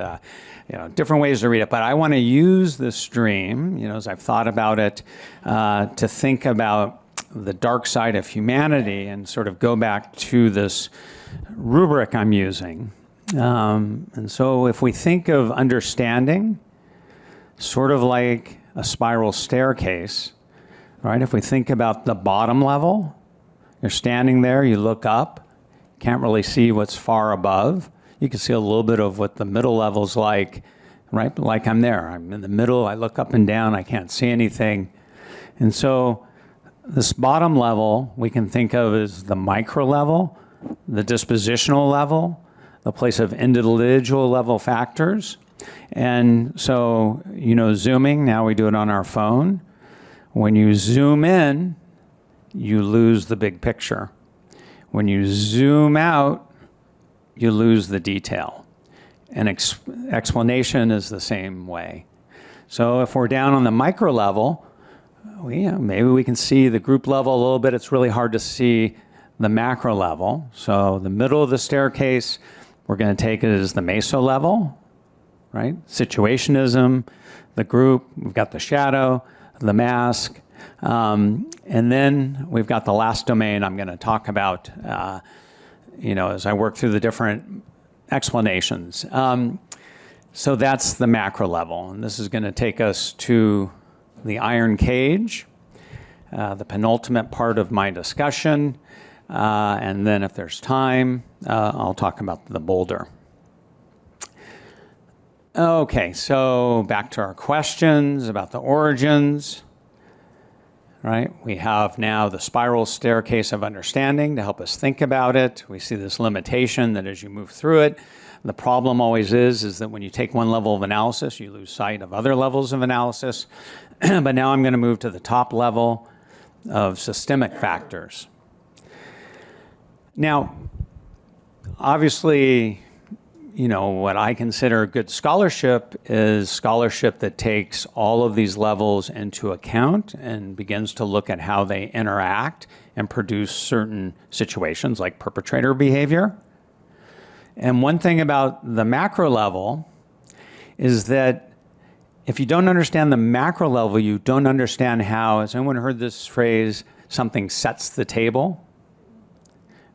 different ways to read it. But I want to use this dream, as I've thought about it, to think about the dark side of humanity and sort of go back to this rubric I'm using. And so if we think of understanding sort of like a spiral staircase, right? If we think about the bottom level, you're standing there, you look up, can't really see what's far above. You can see a little bit of what the middle level's like, right? Like I'm there. I'm in the middle. I look up and down. I can't see anything. And so this bottom level we can think of as the micro level, the dispositional level, the place of individual level factors. And so, zooming, now we do it on our phone. When you zoom in, you lose the big picture. When you zoom out, you lose the detail. And explanation is the same way. So if we're down on the micro level, maybe we can see the group level a little bit. It's really hard to see the macro level. So the middle of the staircase, we're going to take it as the meso level, right? Situationism, the group, we've got the shadow, the mask, and then we've got the last domain I'm going to talk about, as I work through the different explanations. So that's the macro level, and this is going to take us to the iron cage, the penultimate part of my discussion, and then if there's time, I'll talk about the boulder. Okay, so back to our questions about the origins, right? We have now the spiral staircase of understanding to help us think about it. We see this limitation that as you move through it, the problem always is that when you take one level of analysis, you lose sight of other levels of analysis. But now I'm going to move to the top level of systemic factors. Now, obviously, what I consider good scholarship is scholarship that takes all of these levels into account and begins to look at how they interact and produce certain situations like perpetrator behavior. And one thing about the macro level is that if you don't understand the macro level, you don't understand how, has anyone heard this phrase, something sets the table?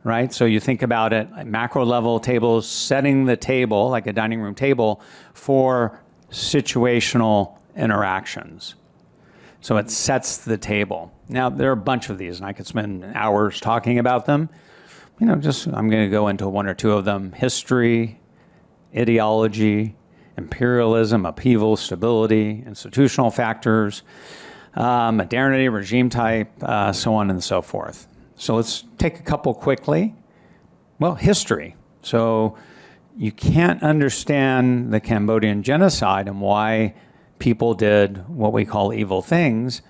Right? So you think about it, macro level tables setting the table, like a dining room table, for situational interactions. So it sets the table. Now, there are a bunch of these, and I could spend hours talking about them. I'm going to go into one or two of them. History, ideology, imperialism, upheaval, stability, institutional factors, modernity, regime type, so on and so forth. So let's take a couple quickly. Well, history. So you can't understand the Cambodian genocide and why people did what we call evil things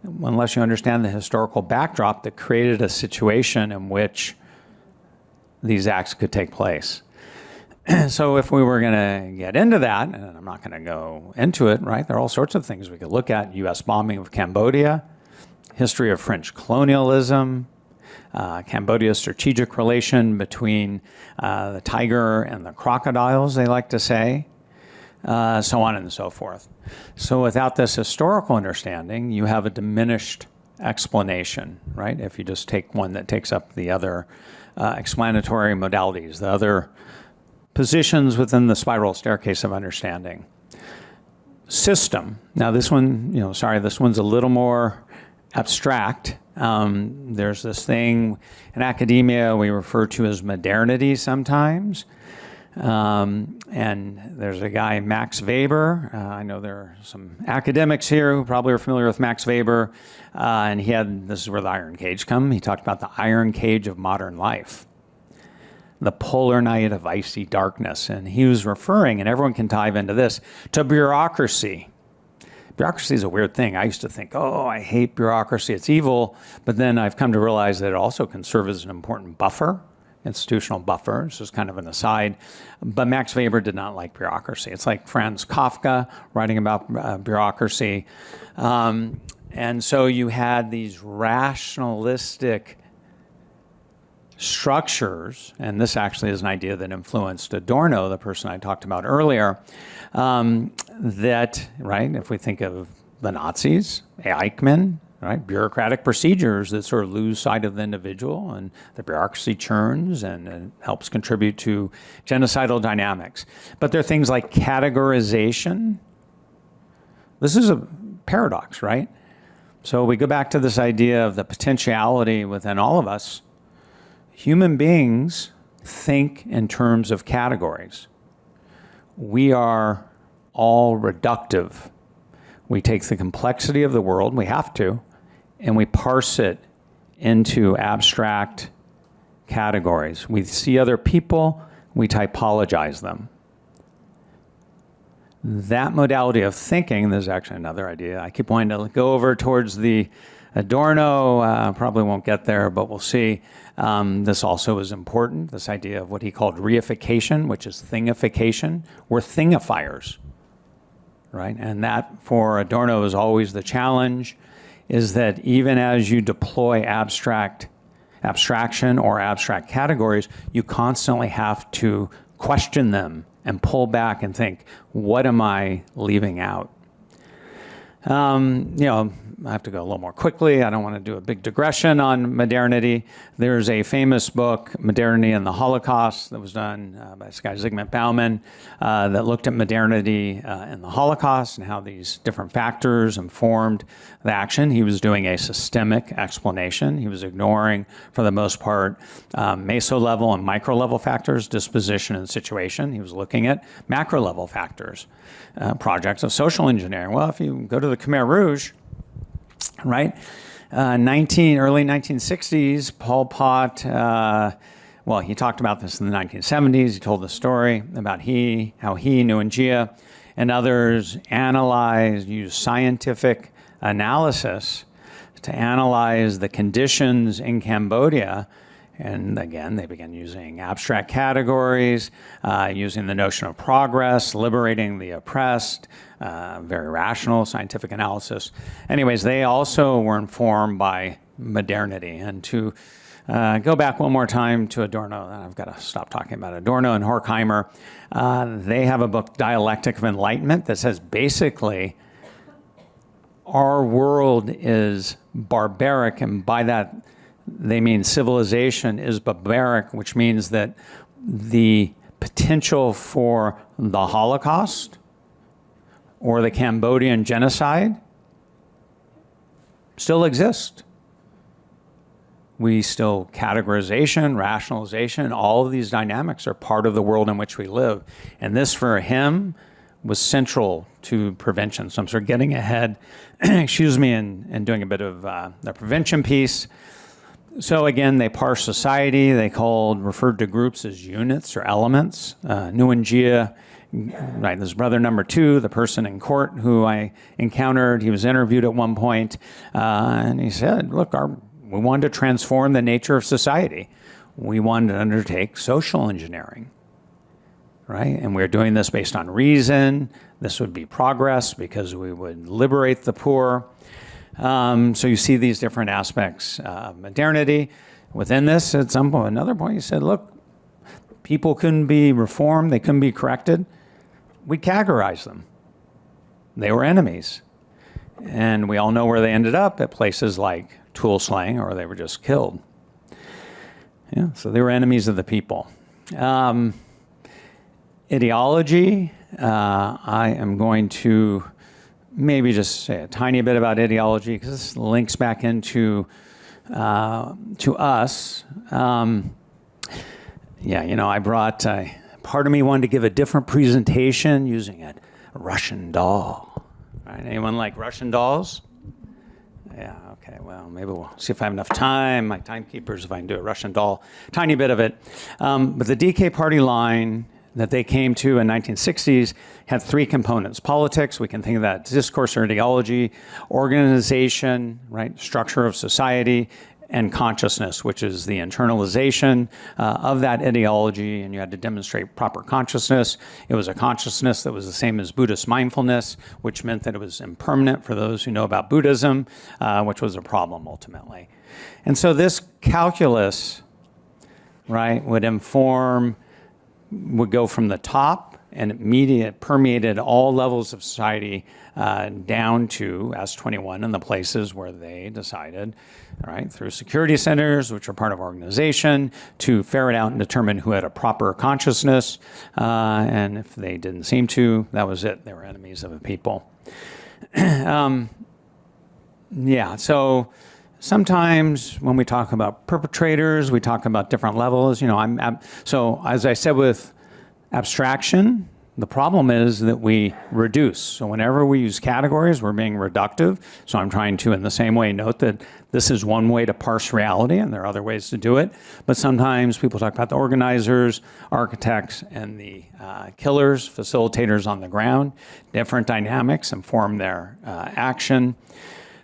unless you understand the historical backdrop that created a situation in which these acts could take place. So if we were going to get into that, and I'm not going to go into it, right? There are all sorts of things we could look at. U.S. bombing of Cambodia, history of French colonialism, Cambodia's strategic relation between the tiger and the crocodiles, they like to say, so on and so forth. So without this historical understanding, you have a diminished explanation, right? If you just take one that takes up the other explanatory modalities, the other positions within the spiral staircase of understanding. System. Now this one, this one's a little more abstract. There's this thing in academia we refer to as modernity sometimes. And there's a guy, Max Weber. I know there are some academics here who probably are familiar with Max Weber. And this is where the iron cage comes. He talked about the iron cage of modern life, the polar night of icy darkness. And he was referring, and everyone can dive into this, to bureaucracy. Bureaucracy is a weird thing. I used to think, I hate bureaucracy, it's evil. But then I've come to realize that it also can serve as an important buffer, institutional buffer. This is kind of an aside. But Max Weber did not like bureaucracy. It's like Franz Kafka writing about bureaucracy. And so you had these rationalistic structures, and this actually is an idea that influenced Adorno, the person I talked about earlier, that, right, if we think of the Nazis, Eichmann, right, bureaucratic procedures that sort of lose sight of the individual, and the bureaucracy churns and it helps contribute to genocidal dynamics. But there are things like categorization. This is a paradox, right? So we go back to this idea of the potentiality within all of us. Human beings think in terms of categories. We are all reductive. We take the complexity of the world, we have to, and we parse it into abstract categories. We see other people, we typologize them. That modality of thinking, there's actually another idea. I keep wanting to go over towards the Adorno, probably won't get there, but we'll see. This also is important, this idea of what he called reification, which is thingification. We're thingifiers, right? And that, for Adorno, is always the challenge, is that even as you deploy abstraction or abstract categories, you constantly have to question them and pull back and think, what am I leaving out? I have to go a little more quickly. I don't want to do a big digression on modernity. There's a famous book, Modernity and the Holocaust, that was done by this guy, Zygmunt Bauman, that looked at modernity and the Holocaust and how these different factors informed the action. He was doing a systemic explanation. He was ignoring, for the most part, meso-level and micro-level factors, disposition and situation. He was looking at macro-level factors, projects of social engineering. Well, if you go to the Khmer Rouge, right? Early 1960s, Pol Pot, he talked about this in the 1970s. He told the story about how he, Nguyen Gia, and others used scientific analysis to analyze the conditions in Cambodia. And again, they began using abstract categories, using the notion of progress, liberating the oppressed, very rational scientific analysis. Anyways, they also were informed by modernity. And to go back one more time to Adorno, I've got to stop talking about Adorno and Horkheimer. They have a book, Dialectic of Enlightenment, that says basically our world is barbaric, and by that they mean civilization is barbaric, which means that the potential for the Holocaust or the Cambodian genocide still exists. We still, categorization, rationalization, all of these dynamics are part of the world in which we live. And this, for him, was central to prevention. So I'm sort of getting ahead, and doing a bit of the prevention piece. So again, they parsed society. They referred to groups as units or elements. Nguyen Gia, right, this brother number 2, the person in court who I encountered, he was interviewed at one point, and he said, look, we wanted to transform the nature of society. We wanted to undertake social engineering, right? And we're doing this based on reason. This would be progress because we would liberate the poor. So you see these different aspects of modernity. Within this, at some point, another point, you said, look, people couldn't be reformed, they couldn't be corrected. We categorized them. They were enemies. And we all know where they ended up, at places like tool slaying, or they were just killed. Yeah, so they were enemies of the people. Ideology, I am going to maybe just say a tiny bit about ideology, because this links back into to us. I brought, part of me wanted to give a different presentation using a Russian doll. Right? Anyone like Russian dolls? Yeah, okay, well, maybe we'll see if I have enough time. My timekeepers, if I can do a Russian doll, tiny bit of it. But the DK party line that they came to in 1960s had 3 components. Politics, we can think of that discourse or ideology, organization, right, structure of society, and consciousness, which is the internalization of that ideology, and you had to demonstrate proper consciousness. It was a consciousness that was the same as Buddhist mindfulness, which meant that it was impermanent for those who know about Buddhism, which was a problem ultimately. And so this calculus, right, would go from the top, and it permeated all levels of society down to S21 and the places where they decided, right, through security centers, which are part of organization, to ferret out and determine who had a proper consciousness. And if they didn't seem to, that was it. They were enemies of the people. So sometimes when we talk about perpetrators, we talk about different levels. So as I said with abstraction, The problem is that we reduce. So whenever we use categories, we're being reductive. So I'm trying to, in the same way, note that this is one way to parse reality, and there are other ways to do it. But sometimes people talk about the organizers, architects, and the killers, facilitators on the ground. Different dynamics inform their action.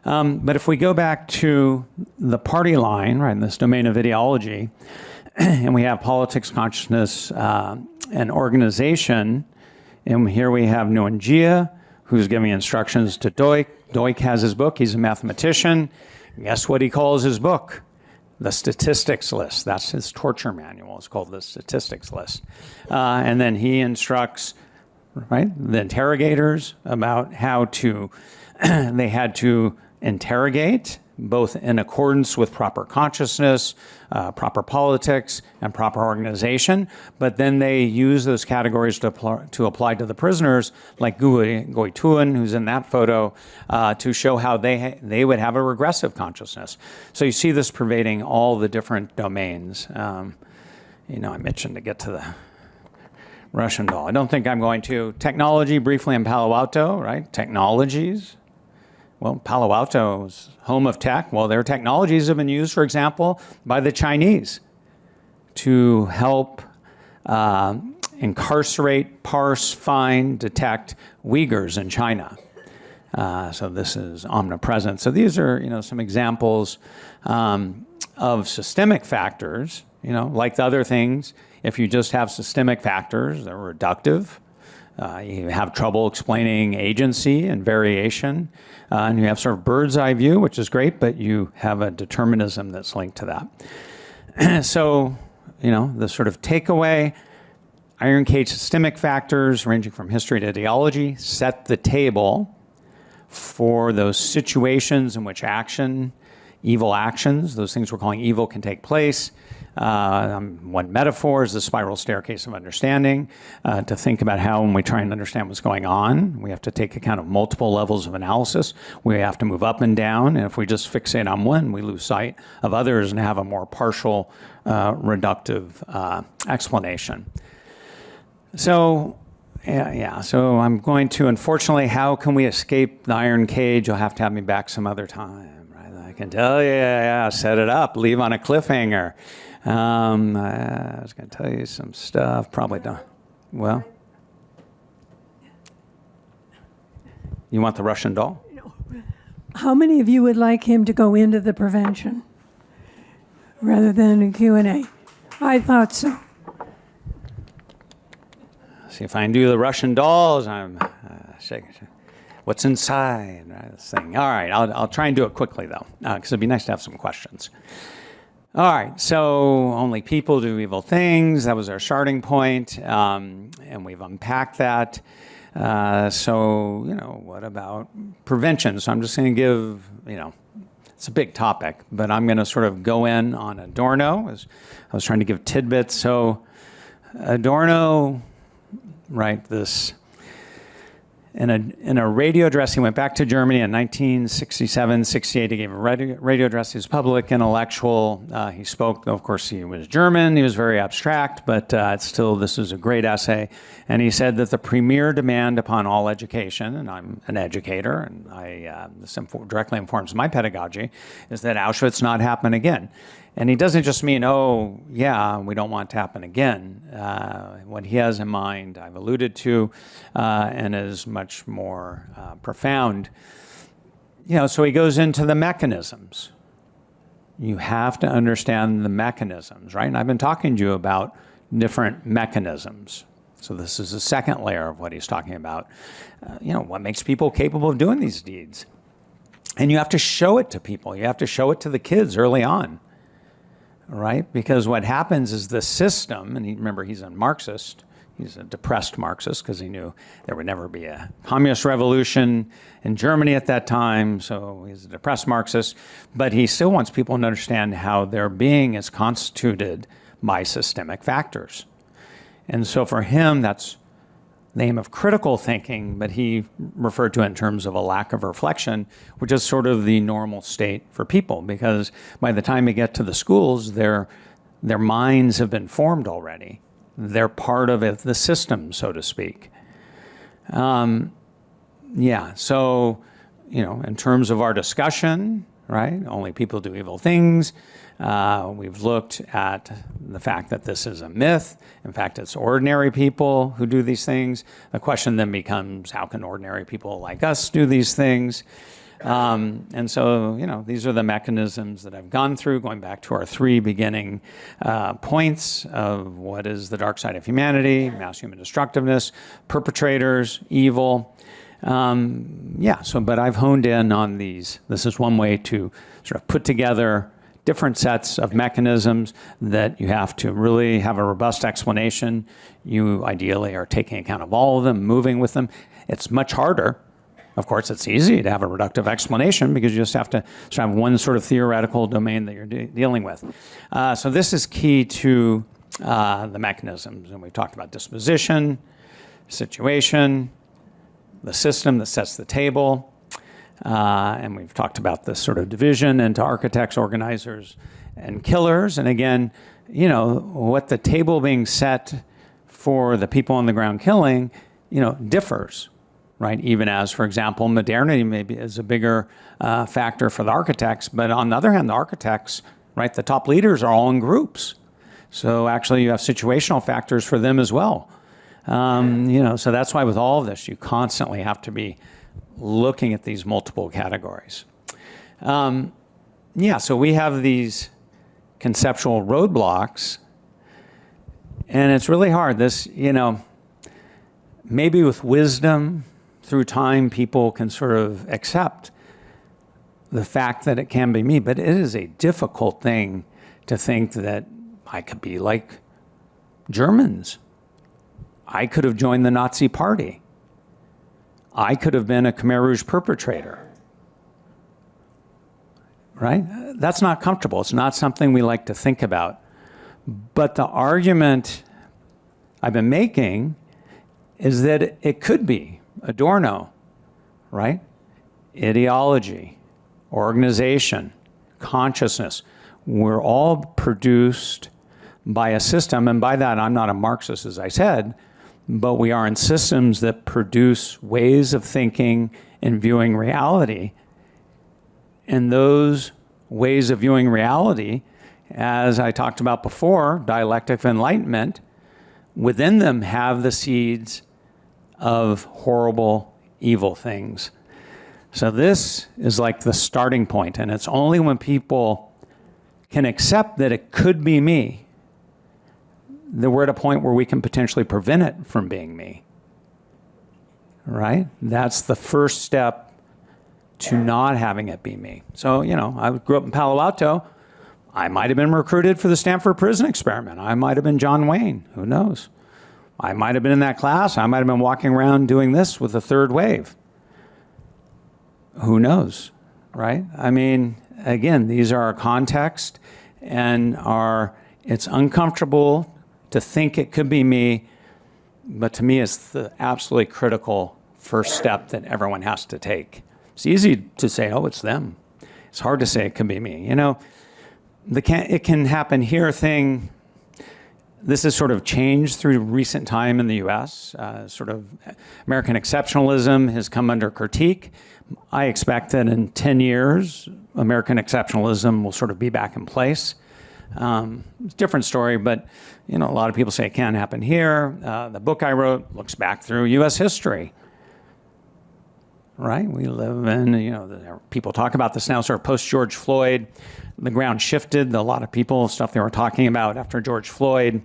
But if we go back to the party line, right, in this domain of ideology, and we have politics, consciousness, and organization, and here we have Nguyen Gia, who's giving instructions to Duc. Duc has his book. He's a mathematician. Guess what he calls his book? The statistics list. That's his torture manual. It's called the statistics list. And then he instructs, right, the interrogators about how to, they had to interrogate, both in accordance with proper consciousness, proper politics, and proper organization. But then they use those categories to apply to the prisoners, like Goi Tuan, who's in that photo, to show how they would have a regressive consciousness. So you see this pervading all the different domains. You know, I mentioned to get to the Russian doll. I don't think I'm going to. Technology, briefly in Palo Alto, right? Technologies. Well, Palo Alto is home of tech. Well, their technologies have been used, for example, by the Chinese to help incarcerate, parse, find, detect Uyghurs in China. So this is omnipresent. So these are, you know, some examples of systemic factors. You know, like the other things, if you just have systemic factors, they're reductive. You have trouble explaining agency and variation, and you have sort of bird's eye view, which is great, but you have a determinism that's linked to that. So, you know, the sort of takeaway, iron cage systemic factors ranging from history to ideology set the table for those situations in which action, evil actions, those things we're calling evil, can take place. One metaphor is the spiral staircase of understanding, to think about how, when we try and understand what's going on, we have to take account of multiple levels of analysis. We have to move up and down, and if we just fixate on one, we lose sight of others and have a more partial, reductive explanation. So, so I'm going to, unfortunately, how can we escape the iron cage? You'll have to have me back some other time, right? I can tell you, set it up, leave on a cliffhanger. I was going to tell you some stuff, probably don't. Well, you want the Russian doll? How many of you would like him to go into the prevention rather than a Q&A? I thought so. See if I can do the Russian dolls. I'm shaking. What's inside? Right, this thing. All right, I'll try and do it quickly, though, because it'd be nice to have some questions. All right, so only people do evil things. That was our starting point, and we've unpacked that. So, you know, what about prevention? So I'm just going to give, you know, it's a big topic, but I'm going to sort of go in on Adorno. I was trying to give tidbits. So Adorno, right, this... In a radio address, he went back to Germany in 1967, 68. He gave a radio address. He was a public intellectual. He spoke, of course, he was German. He was very abstract, but still, this is a great essay. And he said that the premier demand upon all education, and I'm an educator, and this directly informs my pedagogy, is that Auschwitz not happen again. And he doesn't just mean, oh, yeah, we don't want it to happen again. What he has in mind, I've alluded to, and is much more profound. You know, so he goes into the mechanisms. You have to understand the mechanisms, right? And I've been talking to you about different mechanisms. So this is the second layer of what he's talking about. You know, what makes people capable of doing these deeds? And you have to show it to people. You have to show it to the kids early on. Right? Because what happens is the system, and remember, he's a Marxist, he's a depressed Marxist because he knew there would never be a communist revolution in Germany at that time, so he's a depressed Marxist, but he still wants people to understand how their being is constituted by systemic factors. And so for him, that's the aim of critical thinking, but he referred to it in terms of a lack of reflection, which is sort of the normal state for people, because by the time they get to the schools, their minds have been formed already. They're part of the system, so to speak. Yeah, so, in terms of our discussion, right, only people do evil things. We've looked at the fact that this is a myth. In fact, it's ordinary people who do these things. The question then becomes, how can ordinary people like us do these things? And so, these are the mechanisms that I've gone through, going back to our three beginning points of what is the dark side of humanity, mass human destructiveness, perpetrators, evil. But I've honed in on these. This is one way to sort of put together different sets of mechanisms that you have to really have a robust explanation. You ideally are taking account of all of them, moving with them. It's much harder. Of course, it's easy to have a reductive explanation because you just have to sort of have one sort of theoretical domain that you're dealing with. So this is key to the mechanisms. And we've talked about disposition, situation, the system that sets the table. And we've talked about this sort of division into architects, organizers, and killers. And again, what the table being set for the people on the ground killing, differs, right? Even as, for example, modernity maybe is a bigger factor for the architects. But on the other hand, the architects, right, the top leaders are all in groups. So actually you have situational factors for them as well. So that's why with all of this, you constantly have to be looking at these multiple categories. So we have these conceptual roadblocks, and it's really hard. This, maybe with wisdom through time, people can sort of accept the fact that it can be me, but it is a difficult thing to think that I could be like Germans. I could have joined the Nazi Party. I could have been a Khmer Rouge perpetrator, right? That's not comfortable. It's not something we like to think about. But the argument I've been making is that it could be Adorno, right? Ideology, organization, consciousness. We're all produced by a system, and by that I'm not a Marxist, as I said, but we are in systems that produce ways of thinking and viewing reality. And those ways of viewing reality, as I talked about before, dialectic of enlightenment, within them have the seeds of horrible, evil things. So this is like the starting point, and it's only when people can accept that it could be me that we're at a point where we can potentially prevent it from being me, right? That's the first step to not having it be me. So, I grew up in Palo Alto. I might have been recruited for the Stanford prison experiment. I might have been John Wayne, who knows? I might have been in that class. I might have been walking around doing this with the third wave. Who knows, right? I mean, again, these are our context and it's uncomfortable to think it could be me, but to me, it's the absolutely critical first step that everyone has to take. It's easy to say, oh, it's them. It's hard to say it could be me. It can happen here thing, this has sort of changed through recent time in the US. Sort of American exceptionalism has come under critique. I expect that in 10 years, American exceptionalism will sort of be back in place. It's a different story, but a lot of people say it can happen here. The book I wrote looks back through U.S. history, right? We live in, people talk about this now, sort of post-George Floyd. The ground shifted. A lot of people, stuff they were talking about after George Floyd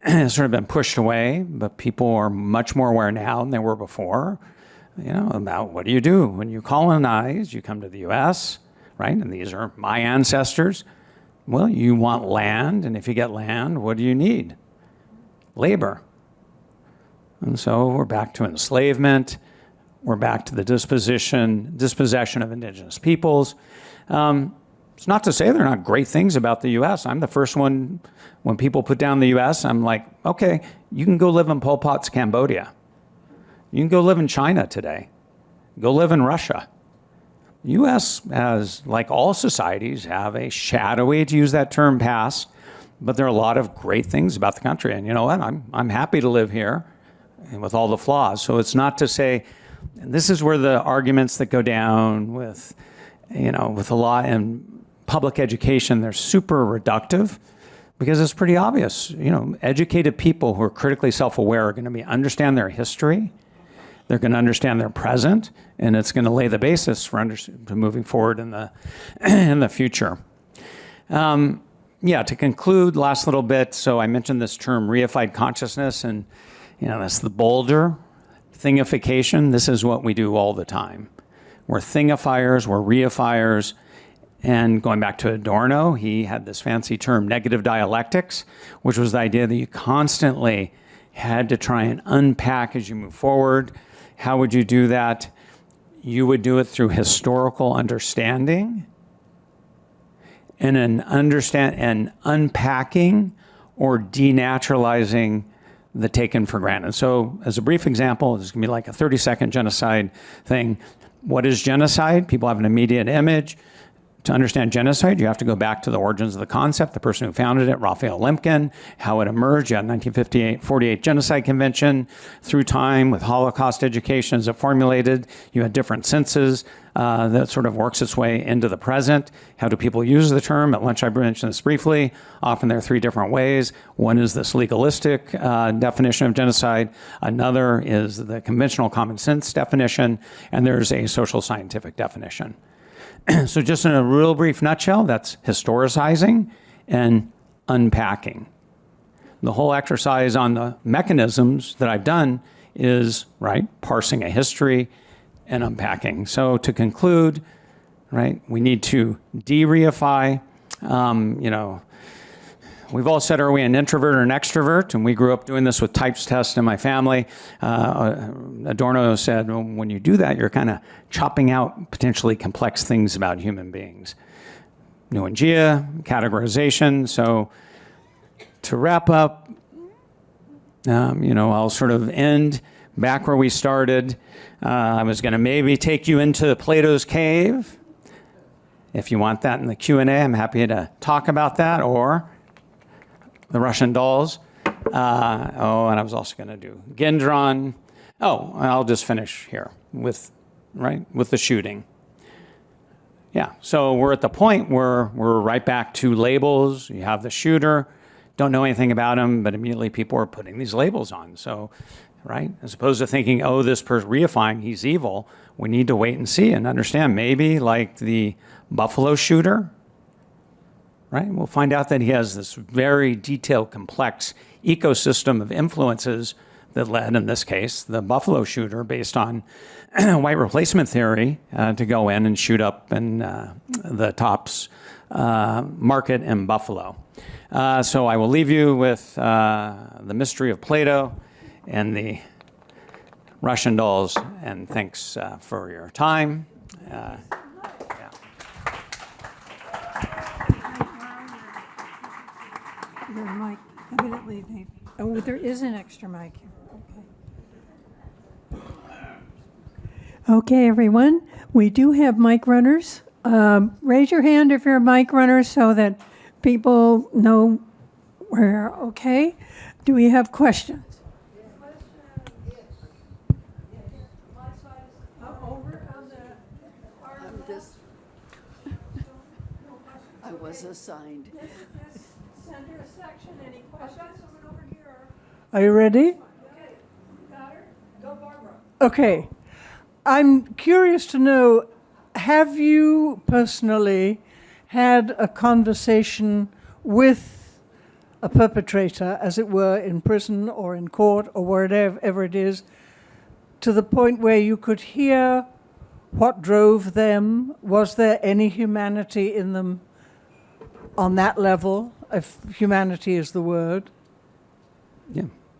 has sort of been pushed away, but people are much more aware now than they were before, about what do you do when you colonize, you come to the U.S., right? And these are my ancestors. Well, you want land, and if you get land, what do you need? Labor. And so we're back to enslavement. We're back to the dispossession of indigenous peoples. It's not to say there are not great things about the U.S. I'm the first one, when people put down the U.S., I'm like, okay, you can go live in Pol Pot's Cambodia. You can go live in China today. Go live in Russia. The U.S., as like all societies, have a shadowy, to use that term, past, but there are a lot of great things about the country. And you know what? I'm happy to live here. with all the flaws. So it's not to say, and this is where the arguments that go down with, with the law and public education, they're super reductive because it's pretty obvious. Educated people who are critically self-aware are going to understand their history. They're going to understand their present, and it's going to lay the basis for moving forward in the future. To conclude, last little bit. So I mentioned this term reified consciousness, and that's the bolder thingification. This is what we do all the time. We're thingifiers, we're reifiers. And going back to Adorno, he had this fancy term, negative dialectics, which was the idea that you constantly had to try and unpack as you move forward. How would you do that? You would do it through historical understanding and unpacking or denaturalizing the taken for granted. So as a brief example, this is going to be like a 30-second genocide thing. What is genocide? People have an immediate image. To understand genocide, you have to go back to the origins of the concept, the person who founded it, Raphael Lemkin, how it emerged. You had 1948 Genocide Convention. Through time, with Holocaust education as it formulated, you had different senses that sort of works its way into the present. How do people use the term? At lunch, I mentioned this briefly. Often there are three different ways. One is this legalistic definition of genocide. Another is the conventional common sense definition. And there's a social scientific definition. So just in a real brief nutshell, that's historicizing and unpacking. The whole exercise on the mechanisms that I've done is, parsing a history and unpacking. So to conclude, we need to de-reify. We've all said, are we an introvert or an extrovert? And we grew up doing this with types tests in my family. Adorno said, well, when you do that, you're kind of chopping out potentially complex things about human beings. Nuangia, categorization. So to wrap up, I'll sort of end back where we started. I was going to maybe take you into Plato's cave. If you want that in the Q&A, I'm happy to talk about that, or the Russian dolls. And I was also going to do Gendron. I'll just finish here with the shooting. Yeah, so we're at the point where we're right back to labels. You have the shooter, don't know anything about him, but immediately people are putting these labels on. So, as opposed to thinking, this person reifying, he's evil, we need to wait and see and understand. Maybe like the Buffalo shooter, we'll find out that he has this very detailed, complex ecosystem of influences that led, in this case, the Buffalo shooter, based on white replacement theory, to go in and shoot up in the Tops market in Buffalo. So I will leave you with the mystery of Plato and the Russian dolls, and thanks for your time. Your mic, evidently, there is an extra mic here. Okay, everyone, we do have mic runners. Raise your hand if you're a mic runner so that people know we're okay. Do we have questions? I was assigned. Center section, any questions? Over here. Are you ready? Okay, got her? Go, Barbara. Okay. I'm curious to know, have you personally had a conversation with a perpetrator, as it were, in prison or in court or wherever it is, to the point where you could hear what drove them? Was there any humanity in them on that level, if humanity is the word?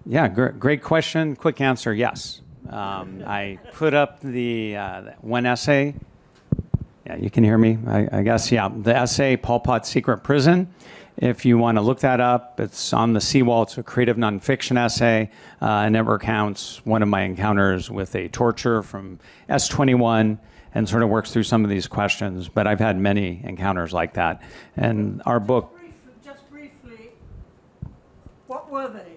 Yeah, great question. Quick answer, yes. I put up the one essay. Yeah, you can hear me, I guess. Yeah, the essay, Pol Pot's Secret Prison. If you want to look that up, it's on the seawall. It's a creative nonfiction essay, and it recounts one of my encounters with a torture from S21 and sort of works through some of these questions. But I've had many encounters like that. And our book... Just briefly, what were they?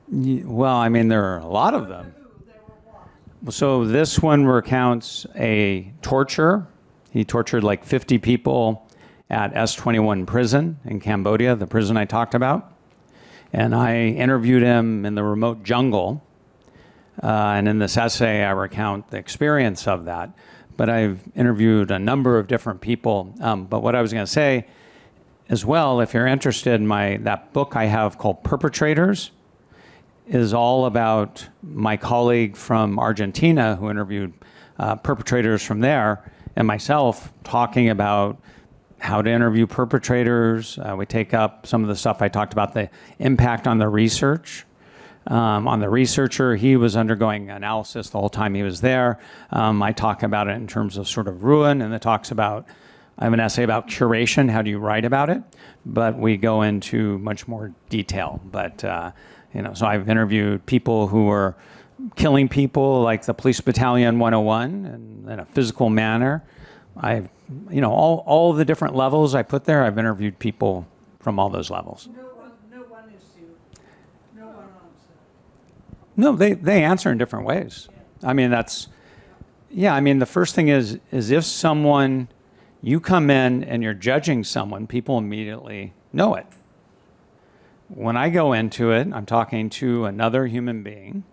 Well, I mean, there are a lot of them. So this one recounts a torture. He tortured like 50 people at S21 prison in Cambodia, the prison I talked about. And I interviewed him in the remote jungle. And in this essay, I recount the experience of that. But I've interviewed a number of different people. But what I was going to say as well, if you're interested in that book I have called Perpetrators, is all about my colleague from Argentina who interviewed perpetrators from there, and myself talking about how to interview perpetrators. We take up some of the stuff I talked about, the impact on the research. On the researcher, he was undergoing analysis the whole time he was there. I talk about it in terms of sort of ruin, and it talks about, I have an essay about curation, how do you write about it? But we go into much more detail. But, so I've interviewed people who were killing people, like the Police Battalion 101, and in a physical manner. I've, all the different levels I put there, I've interviewed people from all those levels. No one issue, no one answer. No, they answer in different ways. I mean, the first thing is if someone, you come in and you're judging someone, people immediately know it. When I go into it, I'm talking to another human being,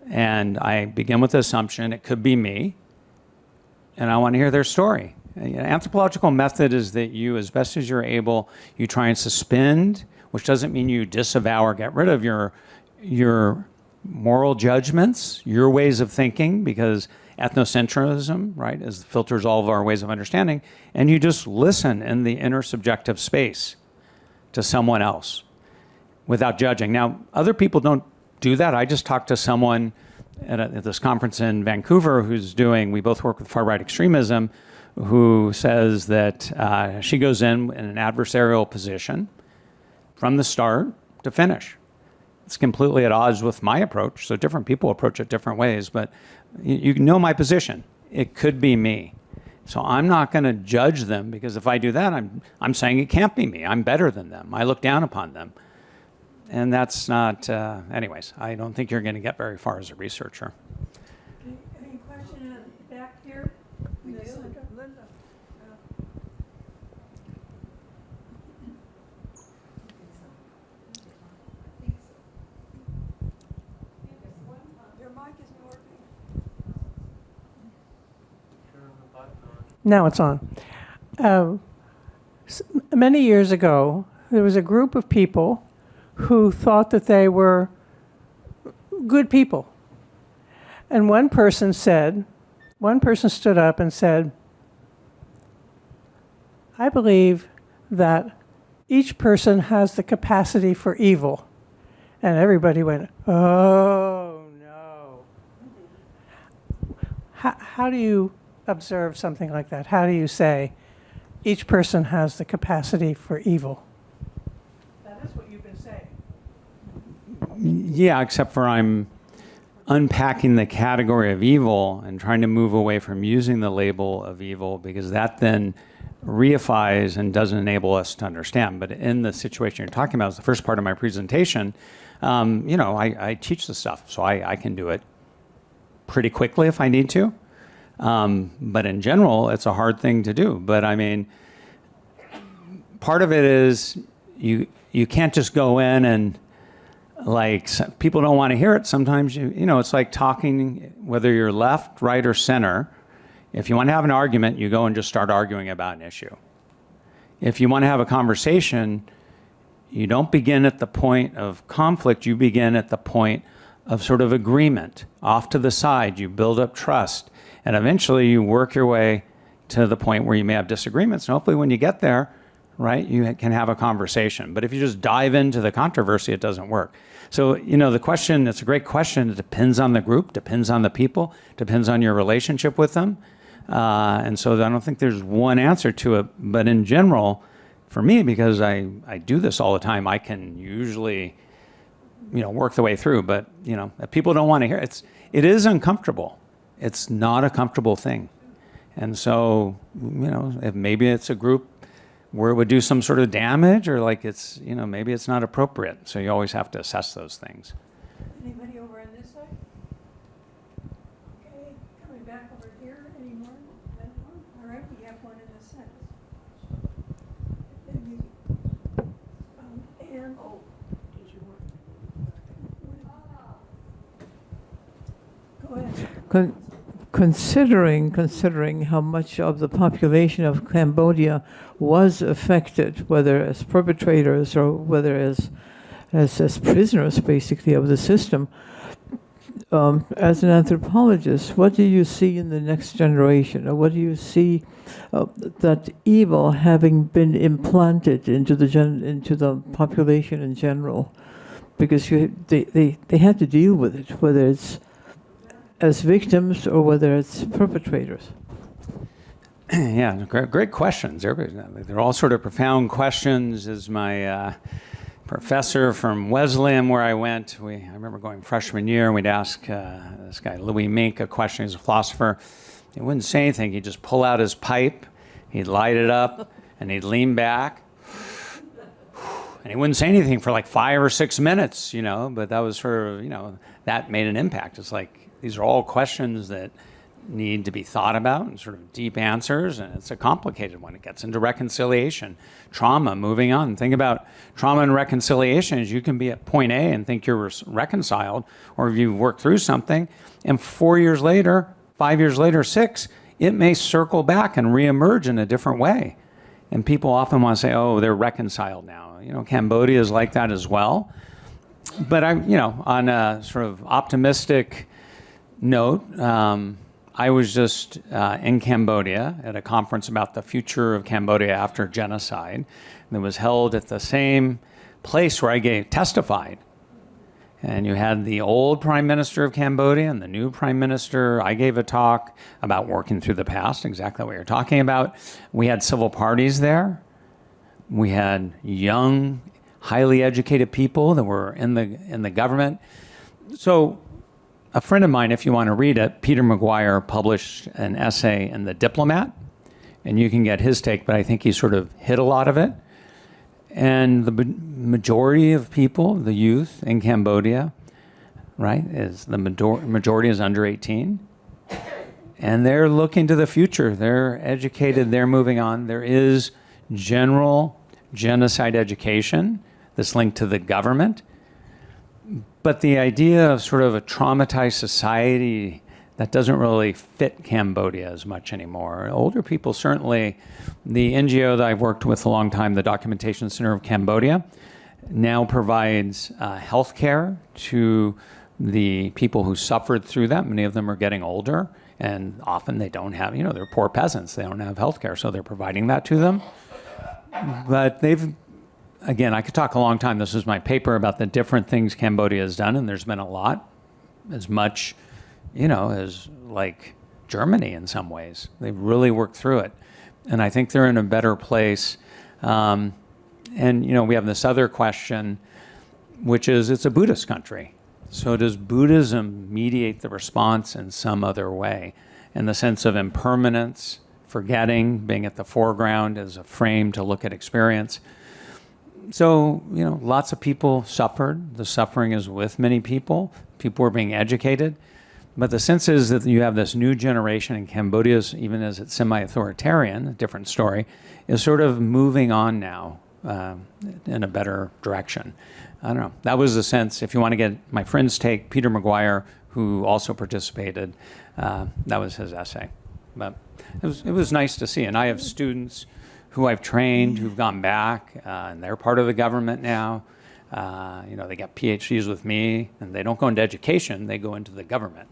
and I begin with the assumption it could be me, and I want to hear their story. Anthropological method is that you, as best as you're able, you try and suspend, which doesn't mean you disavow or get rid of your moral judgments, your ways of thinking, because ethnocentrism, right, filters all of our ways of understanding, and you just listen in the intersubjective space to someone else without judging. Now, other people don't do that. I just talked to someone at this conference in Vancouver we both work with far-right extremism, who says that she goes in an adversarial position from the start to finish. It's completely at odds with my approach, so different people approach it different ways, but you know my position. It could be me. So I'm not going to judge them, because if I do that, I'm saying it can't be me. I'm better than them. I look down upon them. And that's not, anyways, I don't think you're going to get very far as a researcher. Any question back here? Linda. Your mic isn't working. Now it's on. Many years ago, there was a group of people who thought that they were good people. And one person stood up and said, I believe that each person has the capacity for evil. And everybody went, oh, no. How do you observe something like that? How do you say each person has the capacity for evil? That is what you've been saying. Yeah, except for I'm unpacking the category of evil and trying to move away from using the label of evil, because that then reifies and doesn't enable us to understand. But in the situation you're talking about, is the first part of my presentation, I teach the stuff, so I can do it pretty quickly if I need to. But in general, it's a hard thing to do. But I mean, part of it is you can't just go in and, like, people don't want to hear it. Sometimes it's like talking, whether you're left, right, or center. If you want to have an argument, you go and just start arguing about an issue. If you want to have a conversation, you don't begin at the point of conflict, you begin at the point of sort of agreement. Off to the side, you build up trust, and eventually you work your way to the point where you may have disagreements. And hopefully when you get there, right, you can have a conversation. But if you just dive into the controversy, it doesn't work. So, the question, it's a great question. It depends on the group, depends on the people, depends on your relationship with them. And so I don't think there's one answer to it. But in general, for me, because I do this all the time, I can usually, work the way through. But, if people don't want to hear it, it is uncomfortable. It's not a comfortable thing. And so, if maybe it's a group where it would do some sort of damage, or like it's, you know, maybe it's not appropriate. So you always have to assess those things. Anybody over on this side? Okay, coming back over here, any more? All right, we have one in the center. And go ahead. Considering how much of the population of Cambodia was affected, whether as perpetrators or whether as prisoners, basically, of the system, as an anthropologist, what do you see in the next generation, or what do you see that evil having been implanted into the population in general? Because they had to deal with it, whether it's as victims or whether it's perpetrators. Yeah, great questions. They're all sort of profound questions. As my professor from Wesleyan, where I went, I remember going freshman year, and we'd ask this guy, Louis Mink, a question. He's a philosopher. He wouldn't say anything. He'd just pull out his pipe, he'd light it up, and he'd lean back. And he wouldn't say anything for like 5 or 6 minutes, you know, but that was sort of, you know, that made an impact. It's like, these are all questions that need to be thought about and sort of deep answers, and it's a complicated one. It gets into reconciliation, trauma, moving on. Think about trauma and reconciliation as you can be at point A and think you're reconciled, or if you've worked through something, and 4 years later, 5 years later, 6, it may circle back and reemerge in a different way. And people often want to say, oh, they're reconciled now. You know, Cambodia is like that as well. But you know, on a sort of optimistic note, I was just in Cambodia at a conference about the future of Cambodia after genocide. And it was held at the same place where I testified. And you had the old prime minister of Cambodia and the new prime minister. I gave a talk about working through the past, exactly what you're talking about. We had civil parties there. We had young, highly educated people that were in the government. So a friend of mine, if you want to read it, Peter McGuire, published an essay in The Diplomat, and you can get his take, but I think he sort of hit a lot of it. And the majority of people, the youth in Cambodia, right, is the majority is under 18. And they're looking to the future. They're educated. They're moving on. There is general genocide education that's linked to the government. But the idea of sort of a traumatized society, that doesn't really fit Cambodia as much anymore. Older people, certainly, the NGO that I've worked with a long time, the Documentation Center of Cambodia, now provides health care to the people who suffered through that. Many of them are getting older, and often they don't have, you know, they're poor peasants. They don't have health care, so they're providing that to them. But again, I could talk a long time. This is my paper about the different things Cambodia has done, and there's been a lot, as much, you know, as like Germany in some ways. They've really worked through it. And I think they're in a better place. And, you know, we have this other question, which is it's a Buddhist country. So does Buddhism mediate the response in some other way? In the sense of impermanence, forgetting, being at the foreground as a frame to look at experience. So, you know, lots of people suffered. The suffering is with many people. People are being educated. But the sense is that you have this new generation in Cambodia, even as it's semi-authoritarian, a different story, is sort of moving on now in a better direction. I don't know. That was the sense. If you want to get my friend's take, Peter McGuire, who also participated, that was his essay. But it was nice to see. And I have students who I've trained who've gone back, and they're part of the government now. You know, they got PhDs with me, and they don't go into education, they go into the government.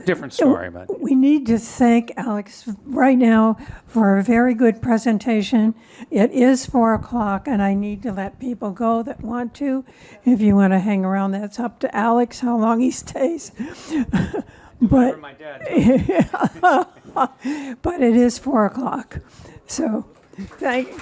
Different story, but. We need to thank Alex right now for a very good presentation. It is 4 o'clock, and I need to let people go that want to. If you want to hang around, that's up to Alex, how long he stays. But, My dad. but it is 4 o'clock. So, thank you.